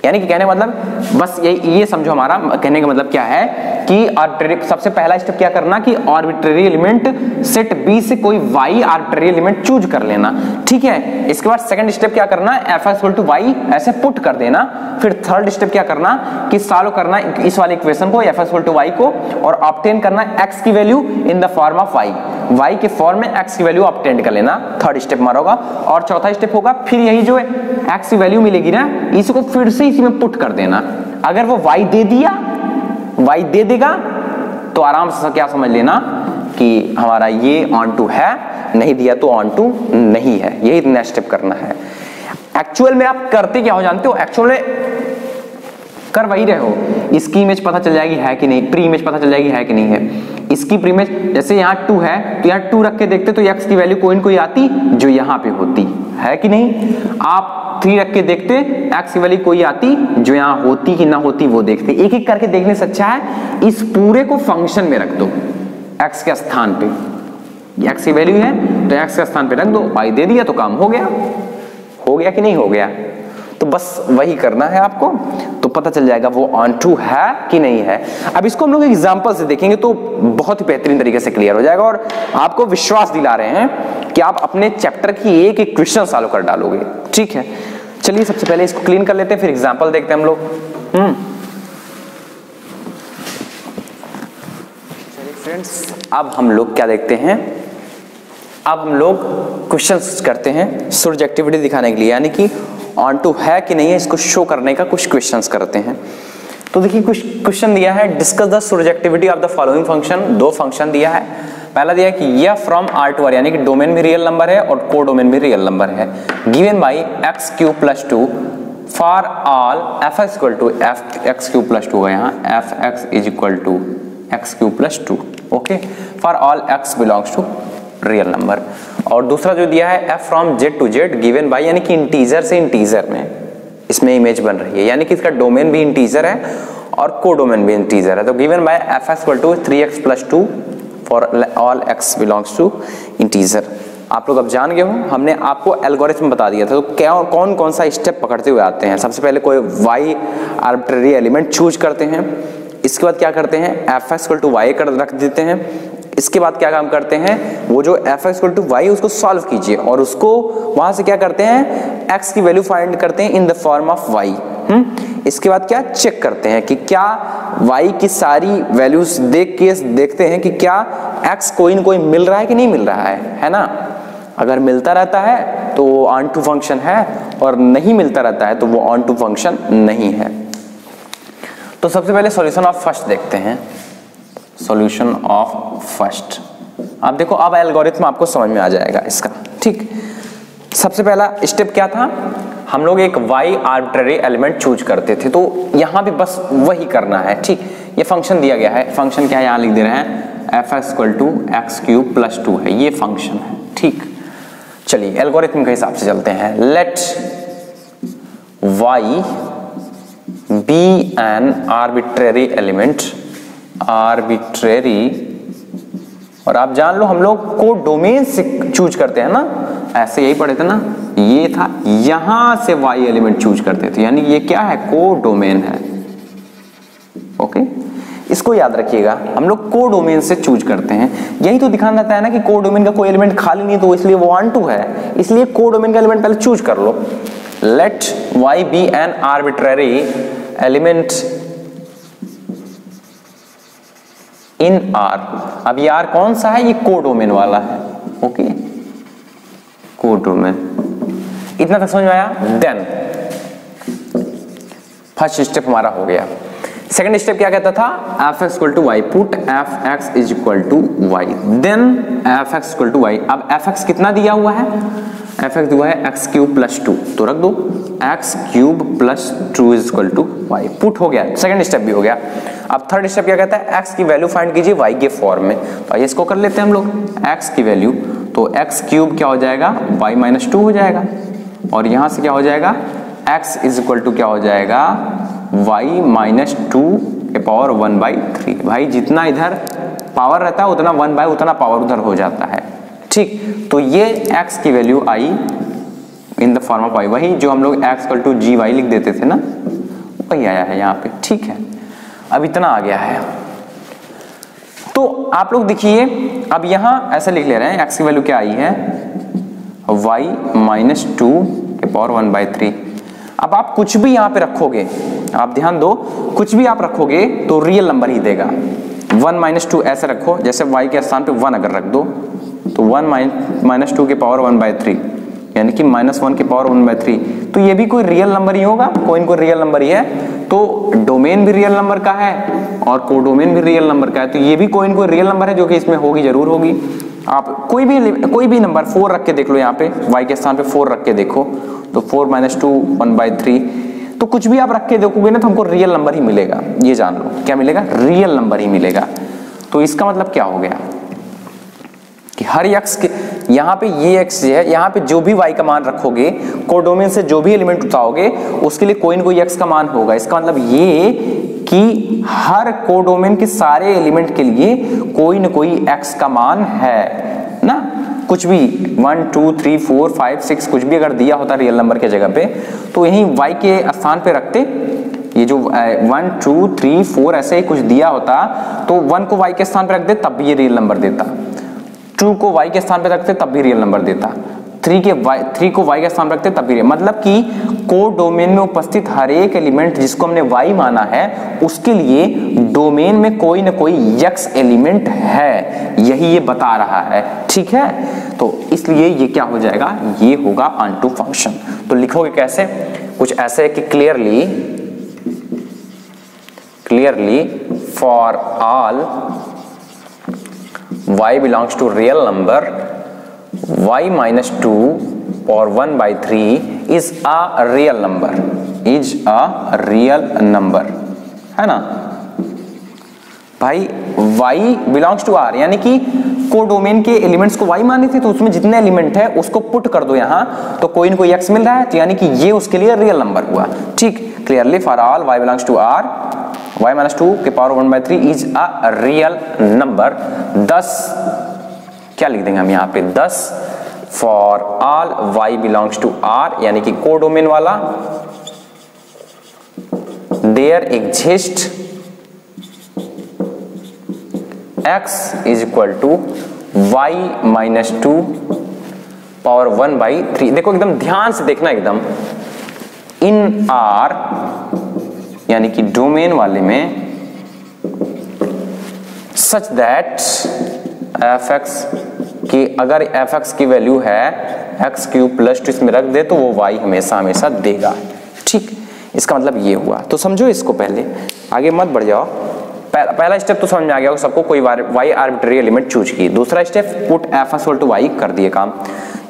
यानी कि कहने का मतलब बस ये समझो, हमारा कहने का मतलब क्या है कि आर्बिट्रेरी, सबसे पहला स्टेप क्या करना कि आर्बिट्रेरी एलिमेंट सेट बी से कोई y आर्बिट्रेरी एलिमेंट चूज कर लेना, ठीक है। इसके बाद सेकंड स्टेप क्या करना, f इक्वल टू y ऐसे पुट कर देना। फिर थर्ड स्टेप क्या करना कि सॉल्व करना इस वाले इक्वेशन को, f इक्वल टू y को, और ऑब्टेन करना x की value in the form of y के फॉर्म में x की वैल्यू ऑब्टेन कर लेना। थर्ड स्टेप हमारा होगा। और चौथा स्टेप होगा फिर यही जो x की वैल्यू मिलेगी ना, इसको फिर से इसी में पुट कर देना। अगर वो y दे दिया, y दे देगा, तो आराम से क्या समझ लेना कि हमारा ये ऑन टू है, नहीं दिया तो ऑन टू नहीं है। यही नेक्स्ट स्टेप करना है। एक्चुअल में आप करते क्या हो जानते हो, एक्चुअल में कर वही रहे हो, इसकी इमेज पता चल जाएगी है कि नहीं, प्री इमेज पता चल जाएगी है कि नहीं है। इसकी प्री इमेज जैसे यहाँ 2 है तो यहाँ 2 रख के देखते तो x की वैल्यू कोई न कोई आती जो यहाँ पे होती है कि नहीं। आप 3 रख के देखते x की वैल्यू कोई आती जो यहाँ होती कि ना होती वो देखते। एक एक करके देखने से अच्छा है इस पूरे को फंक्शन में रख दो, x के स्थान पे, x की वैल्यू है तो x के स्थान पे रख दो, y दे दिया तो काम हो गया कि नहीं हो गया। तो बस वही करना है आपको, तो पता चल जाएगा वो ऑन ट्रू है कि नहीं है। अब इसको हम लोग एग्जांपल से देखेंगे तो बहुत ही बेहतरीन तरीके से क्लियर हो जाएगा, और आपको विश्वास दिला रहे हैं कि आप अपने चैप्टर की एक एक क्वेश्चन सॉल्व कर डालोगे, ठीक है। चलिए सबसे पहले इसको क्लीन कर लेते हैं, फिर एग्जांपल देखते हैं हम लोग। चलिए फ्रेंड्स, अब हम लोग क्या देखते हैं, अब हम लोग क्वेश्चंस करते हैं सर्जेक्टिविटी दिखाने के लिए, यानी कि ऑन टू है कि नहीं है इसको शो करने का कुछ क्वेश्चंस करते हैं। तो देखिए कुछ क्वेश्चन दिया है, discuss the surjectivity of the following function. 2 function दिया है। पहला दिया है कि यह फ्रॉम R to R, यानी कि डोमेन भी रियल नंबर है और को डोमेन भी रियल नंबर है, given by x³ + 2 for all fx equal to x³ + 2 है, यहाँ fx is equal to x³ + 2, okay, for all x belongs to real number. और दूसरा जो दिया है f from z to z given by, यानी कि इंटीजर से इंटीजर में इसमें इमेज बन रही है, यानी कि इसका डोमेन भी इंटीजर है और को डोमेन भी इंटीजर है। तो given by fx equal to 3x + 2 for all x belongs to integer. आप लोग अब जान गए हो, हमने आपको एल्गोरिथम बता दिया था। तो क्या कौन कौन सा स्टेप पकड़ते हुए आते हैं। सबसे पहले कोई y आर्बिट्रेरी एलिमेंट चूज करते हैं, इसके बाद क्या करते हैं fx इक्वल टू y कर रख देते हैं। इसके बाद क्या काम करते हैं, वो जो fx इक्वल टू y उसको सॉल्व कीजिए और उसको वहां से क्या करते हैं x की वैल्यू फाइंड करते हैं इन द फॉर्म ऑफ y। इसके बाद क्या चेक करते हैं कि क्या y की सारी वैल्यूज देख के देखते हैं कि क्या x कोई न कोई मिल रहा है कि नहीं मिल रहा है ना। अगर मिलता रहता है तो वो ऑन टू फंक्शन है, और नहीं मिलता रहता है तो वो ऑन टू फंक्शन नहीं है। तो सबसे पहले सॉल्यूशन ऑफ फर्स्ट देखते हैं, सॉल्यूशन ऑफ फर्स्ट। आप देखो अब एल्गोरिथम आपको समझ में आ जाएगा इसका, ठीक। सबसे पहला स्टेप क्या था, हम लोग एक y आर्बिट्रेरी एलिमेंट चूज करते थे, तो यहाँ भी बस वही करना है, ठीक। ये फंक्शन दिया गया है, फंक्शन क्या है यहाँ लिख दे रहे हैं fx इक्वल टू x³ + 2 है, ये फंक्शन है, ठीक। चलिए एल्गोरिथम के हिसाब से चलते हैं। Let y be an arbitrary element, arbitrary, और आप जान लो हम लोग को डोमेन से चूज करते हैं ना, ऐसे यही पढ़े थे ना, ये था यहां से y एलिमेंट चूज करते थे, यानी ये क्या है को डोमेन है, ओके। इसको याद रखिएगा, हम लोग को डोमेन से चूज करते हैं। यही तो दिखाना रहता है ना कि को डोमेन का कोई एलिमेंट खाली नहीं, तो इसलिए वो ऑन टू है, इसलिए को डोमेन का एलिमेंट पहले चूज कर लो। Let y be an arbitrary element in R। अब ये R कौन सा है, ये को डोमेन वाला है, ओके, को डोमेन। इतना तक समझ में आया। देन फर्स्ट स्टेप हमारा हो गया। सेकंड स्टेप क्या कहता था, fx equal to y, put fx is equal to y, then fx equal to y। अब fx कितना दिया हुआ है, fx दिया है x³ + 2, तो रख दो x³ + 2 is equal to y, put हो गया। सेकंड स्टेप भी हो गया। अब थर्ड स्टेप क्या कहता है, x की वैल्यू फाइंड कीजिए y के फॉर्म में, तो आइए इसको कर लेते हैं हम लोग। x की वैल्यू तो x क्यूब क्या हो जाएगा, y माइनस 2 हो जाएगा, और यहां से क्या हो जाएगा, x इज इक्वल टू क्या हो जाएगा, y माइनस 2 के पावर 1/3। भाई जितना इधर पावर रहता है उतना 1 बाय उतना पावर उधर हो जाता है, ठीक। तो ये x की वैल्यू आई in the form of y, वही जो हम लोग x equal to G Y लिख देते थे ना, वही आया है यहाँ पे, ठीक है। अब इतना आ गया है, तो आप लोग देखिए अब यहाँ ऐसा लिख ले रहे हैं x की वैल्यू क्या आई है, y माइनस 2 के पावर 1/3। अब आप कुछ भी यहाँ पे रखोगे, आप ध्यान दो, कुछ भी आप रखोगे तो रियल नंबर ही देगा। 1 माइनस 2 ऐसे रखो, जैसे y के स्थान पे 1 अगर रख दो तो 1 माइनस 2 के पावर 1/3, यानी कि -1 के पावर 1/3, तो ये भी कोई रियल नंबर ही होगा, कोई कोई रियल नंबर ही है। तो डोमेन भी रियल नंबर का है और कोडोमेन भी रियल नंबर का है, तो ये भी कोई कोई रियल नंबर है जो कि इसमें होगी, जरूर होगी। आप कोई भी नंबर 4 रख के देख लो, यहाँ पे y के स्थान पे 4 रख के देखो, तो 4 माइनस 2 1/3, तो कुछ भी आप रख के देखोगे ना तो हमको रियल नंबर ही मिलेगा, ये जान लो, क्या मिलेगा, रियल नंबर ही मिलेगा। तो इसका मतलब क्या हो गया कि हर x के यहाँ पे ये x है, यहाँ पे जो भी y का मान रखोगे, कोडोमेन से जो भी एलिमेंट उठाओगे उसके लिए कोई न कोई x का मान होगा। इसका मतलब ये कि हर कोडोमेन के सारे एलिमेंट के लिए कोई न कोई x का मान है ना, कुछ भी 1 2 3 4 5 6 कुछ भी अगर दिया होता रियल नंबर के जगह पे, तो यही y के स्थान पे रखते, ये जो 1 2 3 4 ऐसे ही कुछ दिया होता तो 1 को y के स्थान पे रख दे तब भी ये रियल नंबर देता, 2 को y के स्थान पे रखते तब भी रियल नंबर देता, 3 को y के स्थान पे रखते तब भी, मतलब कि कोडोमेन में उपस्थित हर एक एलिमेंट जिसको हमने y माना है उसके लिए डोमेन में कोई ना कोई x एलिमेंट है, यही ये बता रहा है, ठीक है। तो इसलिए ये क्या हो जाएगा, ये होगा ऑनटू फंक्शन। तो लिखोगे कैसे, कुछ ऐसे कि clearly for all y belongs to real number, y minus 2 or 1/3 is a real number, है ना भाई। y belongs to r यानी कि कोडोमेन के एलिमेंट्स को y माने थे, तो उसमें जितने एलिमेंट है उसको पुट कर दो यहाँ, तो कोई न कोई x मिल रहा है, तो यानी कि ये उसके लिए रियल नंबर हुआ, ठीक। Clearly for all y belongs to r, y minus 2 के power 1/3 is a real number. 10 क्या लिख देंगे हम यहाँ पे, 10 for all y belongs to r यानी कि कोडोमेन वाला, there exist x is equal to y minus 2 power 1/3। देखो एकदम ध्यान से देखना, एकदम इन r यानी कि डोमेन वाले में, सच दैट fx की अगर fx की वैल्यू है x³ + 2 इसमें रख दे तो वो y हमेशा देगा, ठीक। इसका मतलब ये हुआ, तो समझो इसको, पहले आगे मत बढ़ जाओ। पहला स्टेप तो समझ में आ गया सबको, कोई y आर्बिट्रेरी एलिमेंट चूज की। दूसरा step put f equal to y कर दिए काम।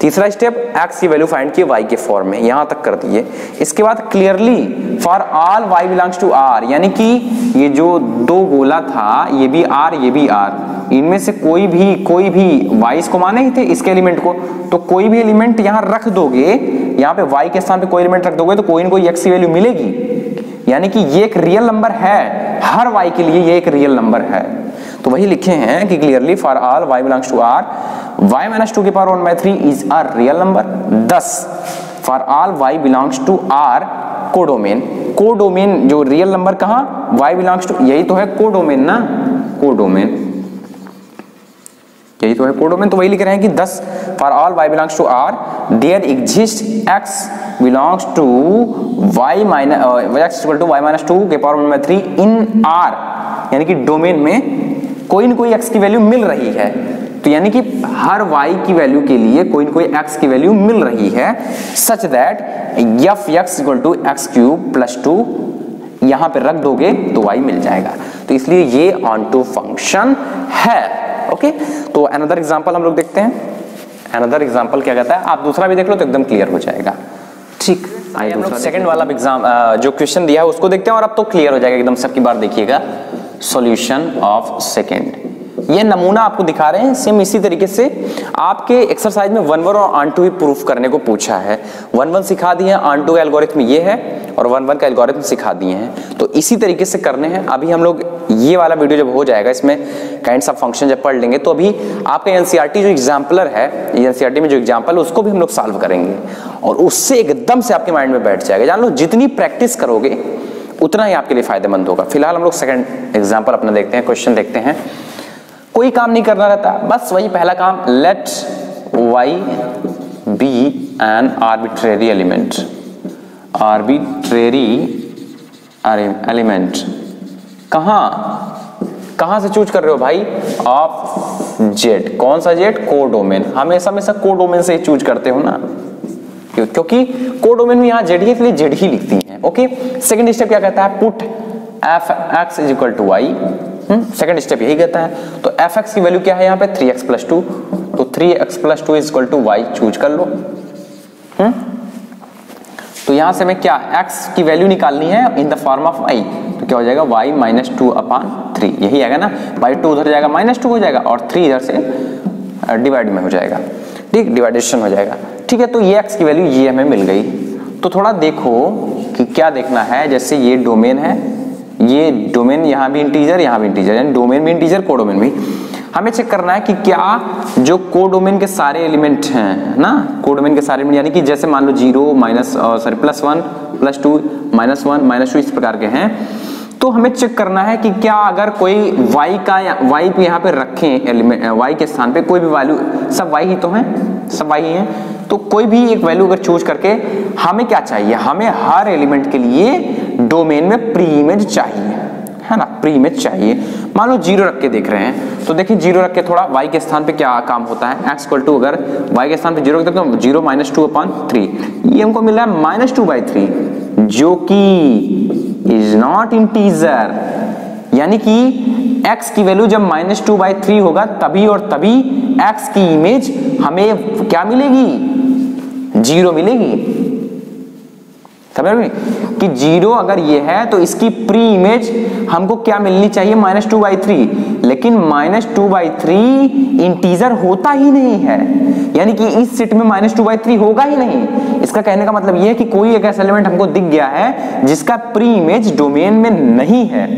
तीसरा स्टेप x की वैल्यू फाइंड की y के फॉर्म में, यहां तक कर दिए। इसके बाद clearly for all y belongs to r, यानी कि ये जो दो गोला था, ये भी r ये भी r, इनमें से कोई भी y इसको माने ही थे इसके एलिमेंट को, तो कोई भी एलिमेंट यहाँ रख दोगे, यहाँ पे y के स्थान पे कोई एलिमेंट रख दोगे तो कोई ना कोई x की वैल्यू मिलेगी, यानी कि ये एक रियल नंबर है, हर y के लिए ये एक रियल नंबर है। तो वही लिखे हैं कि clearly for all y belongs to r, y minus 2 की power 1/3 is a real number. 10 for all y belongs to r codomain जो रियल नंबर कहाँ, y बिलोंग्स टू, यही तो है कोडोमेन ना, कोडोमेन यही तो है कोडोमेन। तो वही लिख रहे हैं कि 10 for all y belongs to r there exist x belongs to y minus 2 के पावर 1/3 इन r, यानी कि डोमेन में कोई न कोई x की वैल्यू मिल रही है, तो यानी कि हर y की वैल्यू के लिए कोई न कोई x की वैल्यू मिल रही है, सच दैट f(x) = x³ + 2 यहां पे रख दोगे तो y मिल जाएगा। तो इसलिए ये ऑनटू फंक्शन है। ओके, तो अनदर एग्जांपल हम लोग देखते हैं। अनदर एग्जांपल क्या कहता है, आप दूसरा भी देख लो तो एकदम क्लियर हो जाएगा, ठीक। आइए हम लोग सेकंड वाला एग्जाम जो क्वेश्चन दिया है उसको देखते हैं, और अब तो क्लियर हो जाएगा एकदम, सबकी बार देखिएगा। सॉल्यूशन ऑफ सेकंड, ये नमूना आपको दिखा रहे हैं। सेम इसी तरीके से आपके एक्सरसाइज में 1-1 और ऑन-टू भी प्रूफ करने को पूछा है। 1-1 सिखा दिए हैं, ऑन-टू का एल्गोरिथम ये है और 1-1 का एल्गोरिथम सिखा दिए हैं। तो इसी तरीके से करने हैं। अभी हम लोग ये वाला वीडियो जब हो जाएगा, इसमें काइंड्स ऑफ फंक्शन जब पढ़ लेंगे, तो अभी आपका एनसीईआरटी जो एग्जाम्पलर है, एनसीईआरटी में जो एग्जाम्पल है उसको भी हम लोग सॉल्व करेंगे और उससे एकदम से आपके माइंड में बैठ जाएगा। जान लो, जितनी प्रैक्टिस करोगे उतना ही आपके लिए फायदेमंद होगा। फिलहाल हम लोग सेकंड एग्जाम्पल अपना देखते हैं, क्वेश्चन देखते हैं। कोई काम नहीं करना रहता, बस वही पहला काम, let y be an arbitrary element. Arbitrary element कहां से चूज कर रहे हो भाई? Of Z. कौन सा जेड? कोडोमेन। हमेशा कोडोमेन से ही चूज करते हो ना, क्योंकि कोडोमेन में यहाँ जेड है, इसलिए जेड ही लिखती है। ओके, सेकंड स्टेप क्या कहता है? Put F X is equal to Y. Second step यही कहता है। तो एफ एक्स की वैल्यू क्या है यहाँ पे? 3x + 2। तो 3x + 2 is equal to Y choose कर लो। तो यहां से मैं क्या x की वैल्यू निकालनी है इन द फॉर्म ऑफ y, तो क्या हो जाएगा? y - 2/3। यही आएगा ना, बाई 2 उधर जाएगा, -2 हो जाएगा और 3 इधर से डिवाइड में हो जाएगा। ठीक, डिवाइडेशन हो जाएगा। ठीक है, तो ये x की वैल्यू ये हमें मिल गई। तो थोड़ा देखो कि क्या देखना है। जैसे ये डोमेन है, ये डोमेन यहाँ भी इंटीजर, यहाँ भी इंटीजर, यानी डोमेन भी इंटीजर, कोडोमेन भी। हमें चेक करना है कि क्या जो कोडोमेन के सारे एलिमेंट हैं ना, कोडोमेन के सारे एलिमेंट, यानी कि जैसे मान लो 0 +1 +2 -1 -2 इस प्रकार के हैं। तो हमें चेक करना है कि क्या अगर कोई y पे यहाँ पे रखें एलिमेंट, y के स्थान पे कोई भी वैल्यू, सब y ही तो हैं, सब y ही हैं, तो कोई भी एक वैल्यू अगर चूज करके हमें क्या चाहिए? हमें हर एलिमेंट के लिए डोमेन में प्री इमेज चाहिए, है ना, प्री इमेज चाहिए। मान लो 0 रख के देख रहे हैं, तो देखिए 0 रख के थोड़ा y के स्थान पे क्या काम होता है? x = अगर y के स्थान पे 0 रख दे तो 0 - 2/3, ये हमको मिल रहा है -2/3, जो कि इज नॉट इंटीजर। यानी कि x की वैल्यू जब -2/3 होगा तभी और तभी x की इमेज हमें क्या मिलेगी? 0 मिलेगी। समझ रहे कि 0 अगर ये है तो इसकी प्री इमेज हमको क्या मिलनी चाहिए? -2/3। लेकिन -2/3 इंटीजर होता ही नहीं है, यानी कि इस सेट में -2/3 होगा ही नहीं। इसका कहने का मतलब ये है कि कोई एक ऐसा एलिमेंट हमको दिख गया है जिसका प्री इमेज डोमेन में नहीं है।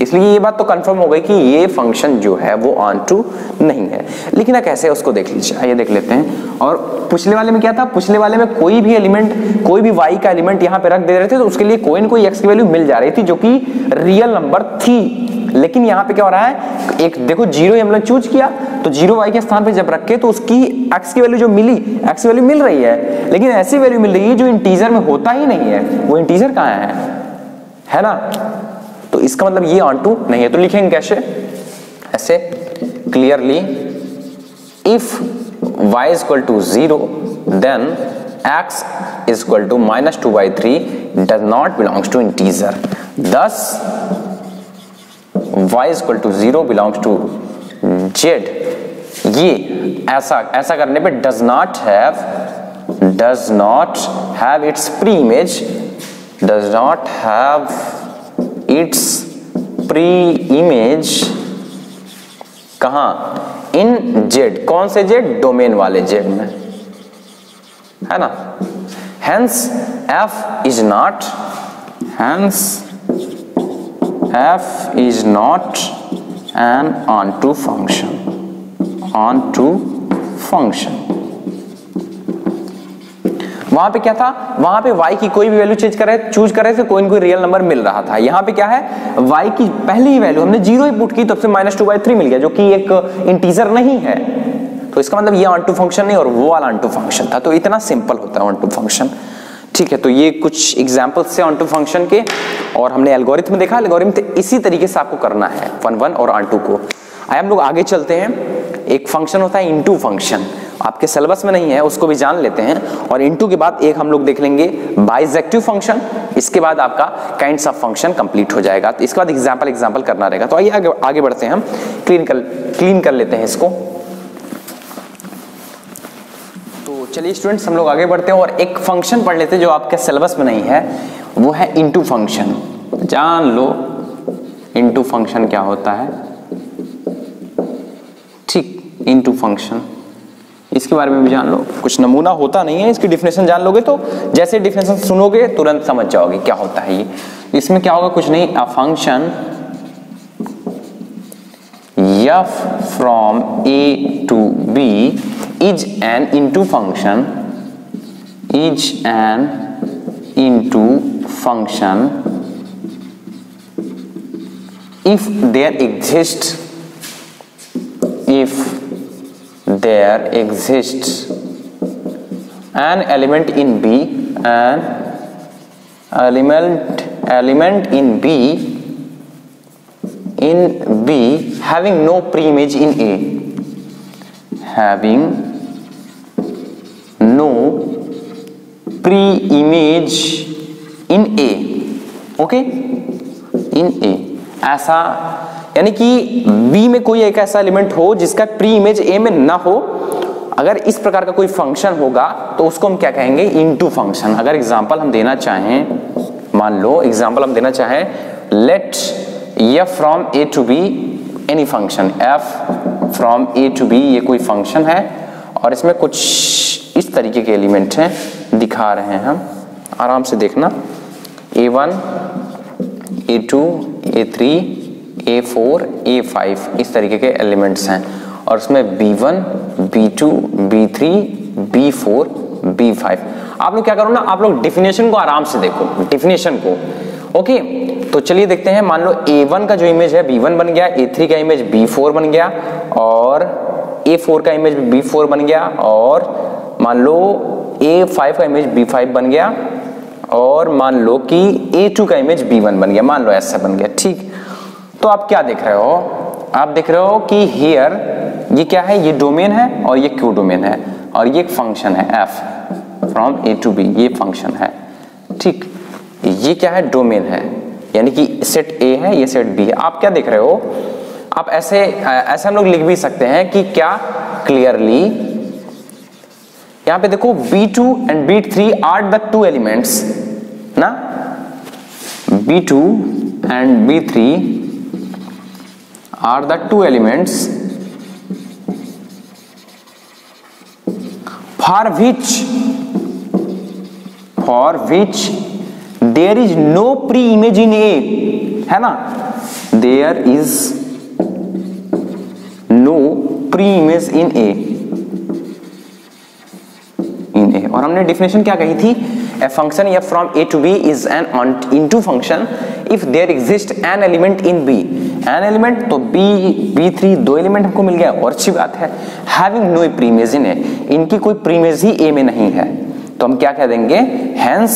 इसलिए ये बात तो कंफर्म हो गई कि ये फंक्शन जो है वो ऑन-टू नहीं है। लेकिन कैसे, उसको देख लीजिए, आइए देख लेते हैं। और पिछले वाले में क्या था? पिछले वाले में कोई भी एलिमेंट, कोई भी y का एलिमेंट यहाँ पे रख दे रहे थे तो उसके लिए कोई न कोई x की वैल्यू मिल जा रही थी, जो कि रियल नंबर थी। लेकिन यहाँ पे क्या हो रहा है? एक देखो 0 हम लोग चूज किया, तो 0 y के स्थान पे जब रखे तो उसकी x की वैल्यू जो मिली, x की वैल्यू मिल रही है, लेकिन ऐसी वैल्यू मिल रही है जो इंटीजर में होता ही नहीं है। वो इंटीजर कहाँ है ना? तो इसका मतलब ये ऑन-टू नहीं है। तो लिखेंगे कैसे? ऐसे clearly, if y = 0 then x = -2/3 does not belongs to integer, thus y = 0 belongs to z। ये ऐसा करने पे does not have its pre-image, does not have its pre-image कहाँ? इन z। कौन से z? डोमेन वाले z में, है ना। hence f is not an onto function। वहां पे क्या था? वहां पे y की कोई भी वैल्यू चूज कर रहे थे, कोई न कोई रियल नंबर मिल रहा था। यहाँ पे क्या है? y की पहली ही वैल्यू हमने 0 ही पुट की, तब से -2/3 मिल गया, जो कि एक इंटीजर नहीं है। तो इसका मतलब ये ऑन-टू फंक्शन नहीं और वो वाला ऑन-टू फंक्शन था। तो इतना सिंपल होता है ऑन-टू फंक्शन। ठीक है, तो ये कुछ एग्जांपल्स से ऑन-टू फंक्शन के, और हमने एल्गोरिथम देखा। एल्गोरिथम इसी तरीके से आपको करना है 1-1 और ऑन-टू को। आइए हम लोग आगे चलते हैं। एक फंक्शन होता है इनटू फंक्शन, आपके सिलेबस में नहीं है, उसको भी जान लेते हैं। और इनटू के बाद एक हम लोग देख लेंगे बाइजेक्टिव फंक्शन। इसके बाद आपका काइंड्स ऑफ फंक्शन कंप्लीट हो जाएगा। तो इसके बाद एग्जांपल करना रहेगा। तो आइए आगे बढ़ते हैं, हम क्लीन कर लेते हैं इसको। तो चलिए स्टूडेंट्स, हम लोग आगे बढ़ते हैं और एक फंक्शन पढ़ लेते हैं जो आपके सिलेबस में नहीं है, वो है इनटू फंक्शन। जान लो इनटू फंक्शन क्या होता है। ठीक, इनटू फंक्शन, इसके बारे में भी जान लो। कुछ नमूना होता नहीं है, इसकी डिफिनेशन जान लोगे तो जैसे डिफिनेशन सुनोगे तुरंत समझ जाओगे क्या होता है ये। इसमें क्या होगा, कुछ नहीं, a function f from a to b is an into function, is an into function if there exists an element in B, an element in B having no pre-image in A, having no pre-image in A, okay, in A, ऐसा यानी कि B में कोई एक ऐसा एलिमेंट हो जिसका प्री इमेज A में ना हो। अगर इस प्रकार का कोई फंक्शन होगा तो उसको हम क्या कहेंगे, इनटू फंक्शन। अगर एग्जांपल हम देना चाहें, मान लो एग्जांपल हम देना चाहें, let f from a to b any function, f from a to b ये कोई फंक्शन है और इसमें कुछ इस तरीके के एलिमेंट हैं, दिखा रहे हैं हम, आराम से देखना, a1 a2 a3 a4 a5 इस तरीके के एलिमेंट्स हैं और उसमें b1 b2 b3 b4 b5। आप लोग क्या करो ना, आप लोग डिफिनेशन को आराम से देखो, डिफिनेशन को, ओके। तो चलिए देखते हैं, मान लो a1 का जो इमेज है b1 बन गया, a3 का इमेज b4 बन गया और a4 का इमेज b4 बन गया और मान लो a5 का इमेज b5 बन गया और मान लो कि a2 का इमेज b1 बन गया, मान लो ऐसा बन गया, ठीक। तो आप क्या देख रहे हो, आप देख रहे हो कि हियर ये क्या है, ये डोमेन है और ये क्यू डोमेन है और ये एक फंक्शन है f from a to b, ये फंक्शन है, ठीक। ये क्या है, डोमेन है, यानी कि सेट A है, ये सेट B है। आप क्या देख रहे हो, आप ऐसे हम लोग लिख भी सकते हैं कि क्या, क्लियरली यहां पे देखो B2 and B3 are the two elements ना, B2 and B3 are the two elements for which there is no pre-image in A, है ना, there is no pre-image in A, और हमने डिफिनेशन क्या कही थी, a function f from a to b is an into function if there exists an element in b, an element तो b3 दो एलिमेंट हमको मिल गया और अच्छी बात है, having no pre-image in a, इनकी कोई प्रीइमेज ही a में नहीं है, तो हम क्या कह देंगे, hence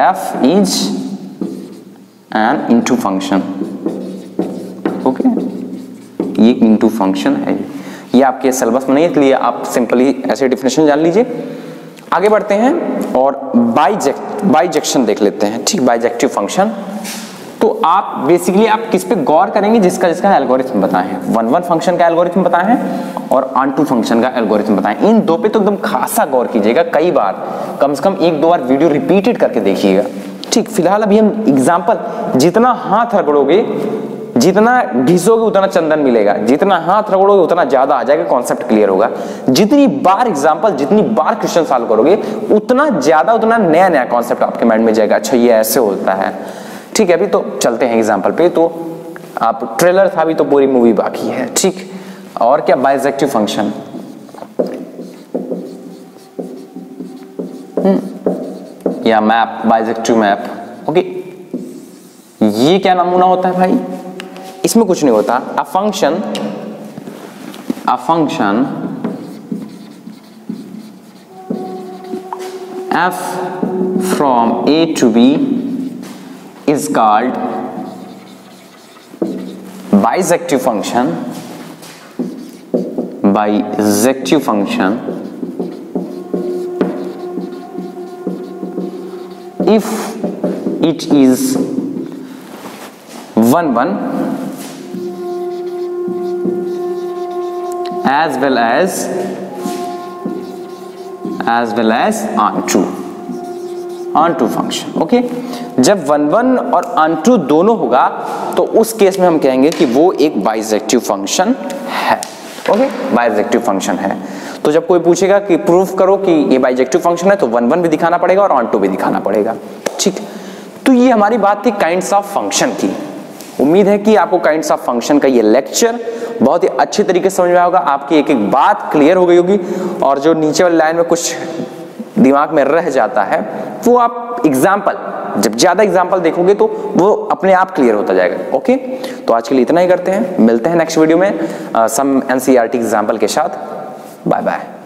f is an into function, okay, ये into function है, ये आपके सिलेबस में नहीं है, इसलिए आप सिंपली ऐसे डिफिनेशन जान लीजिए। आगे बढ़ते हैं और बाइजेक्शन देख लेते हैं, ठीक, बाइजेक्टिव फंक्शन। तो आप बेसिकली आप किस पे गौर करेंगे, जिसका एल्गोरिथम बताए हैं, 1 फंक्शन का एल्गोरिथम बताए हैं और ऑन2 फंक्शन का एल्गोरिथम बताए हैं। इन दो पे तो एकदम खासा गौर कीजिएगा, कई बार, कम से कम 1-2 बार वीडियो रिपीटेड करके देखिएगा, ठीक। फिलहाल अभी हम एग्जाम्पल, जितना हाथ रगड़ोगे, जितना घिसोगे उतना चंदन मिलेगा, जितना हाथ रगड़ोगे उतना ज्यादा आ जाएगा, कॉन्सेप्ट क्लियर होगा। जितनी बार एग्जांपल, जितनी बार क्वेश्चन सॉल्व करोगे उतना ज्यादा, उतना नया नया कॉन्सेप्ट आपके माइंड में जाएगा, अच्छा ये ऐसे होता है, ठीक है। अभी तो चलते हैं एग्जांपल पे, तो आप ट्रेलर था, अभी तो पूरी मूवी बाकी है, ठीक। और क्या, बाइजेक्टिव फंक्शन, या मैप, बाइजेक्टिव मैप, ओके। ये क्या नमूना होता है भाई, इसमें कुछ नहीं होता, a function f from a to b is called bijective function, if it is 1 as well as on2, on to function. Okay, जब 1 1 और ऑन टू दोनों होगा तो उस केस में हम कहेंगे कि वो एक बाइजेक्टिव फंक्शन है। ओके, बाइजेक्टिव फंक्शन है। तो जब कोई पूछेगा कि प्रूफ करो कि ये बाइजेक्टिव फंक्शन है तो 1 1 भी दिखाना पड़ेगा और ऑन टू भी दिखाना पड़ेगा। ठीक, तो ये हमारी बात थी काइंड्स ऑफ फंक्शन की। उम्मीद है कि आपको काइंड्स ऑफ फंक्शन का ये लेक्चर बहुत ही अच्छे तरीके से समझ में आया होगा, आपकी एक एक बात क्लियर हो गई होगी, और जो नीचे वाली लाइन में कुछ दिमाग में रह जाता है वो आप एग्जाम्पल, जब ज्यादा एग्जाम्पल देखोगे तो वो अपने आप क्लियर होता जाएगा। ओके, तो आज के लिए इतना ही करते हैं, मिलते हैं नेक्स्ट वीडियो में सम एनसीईआरटी एग्जाम्पल के साथ। Bye bye.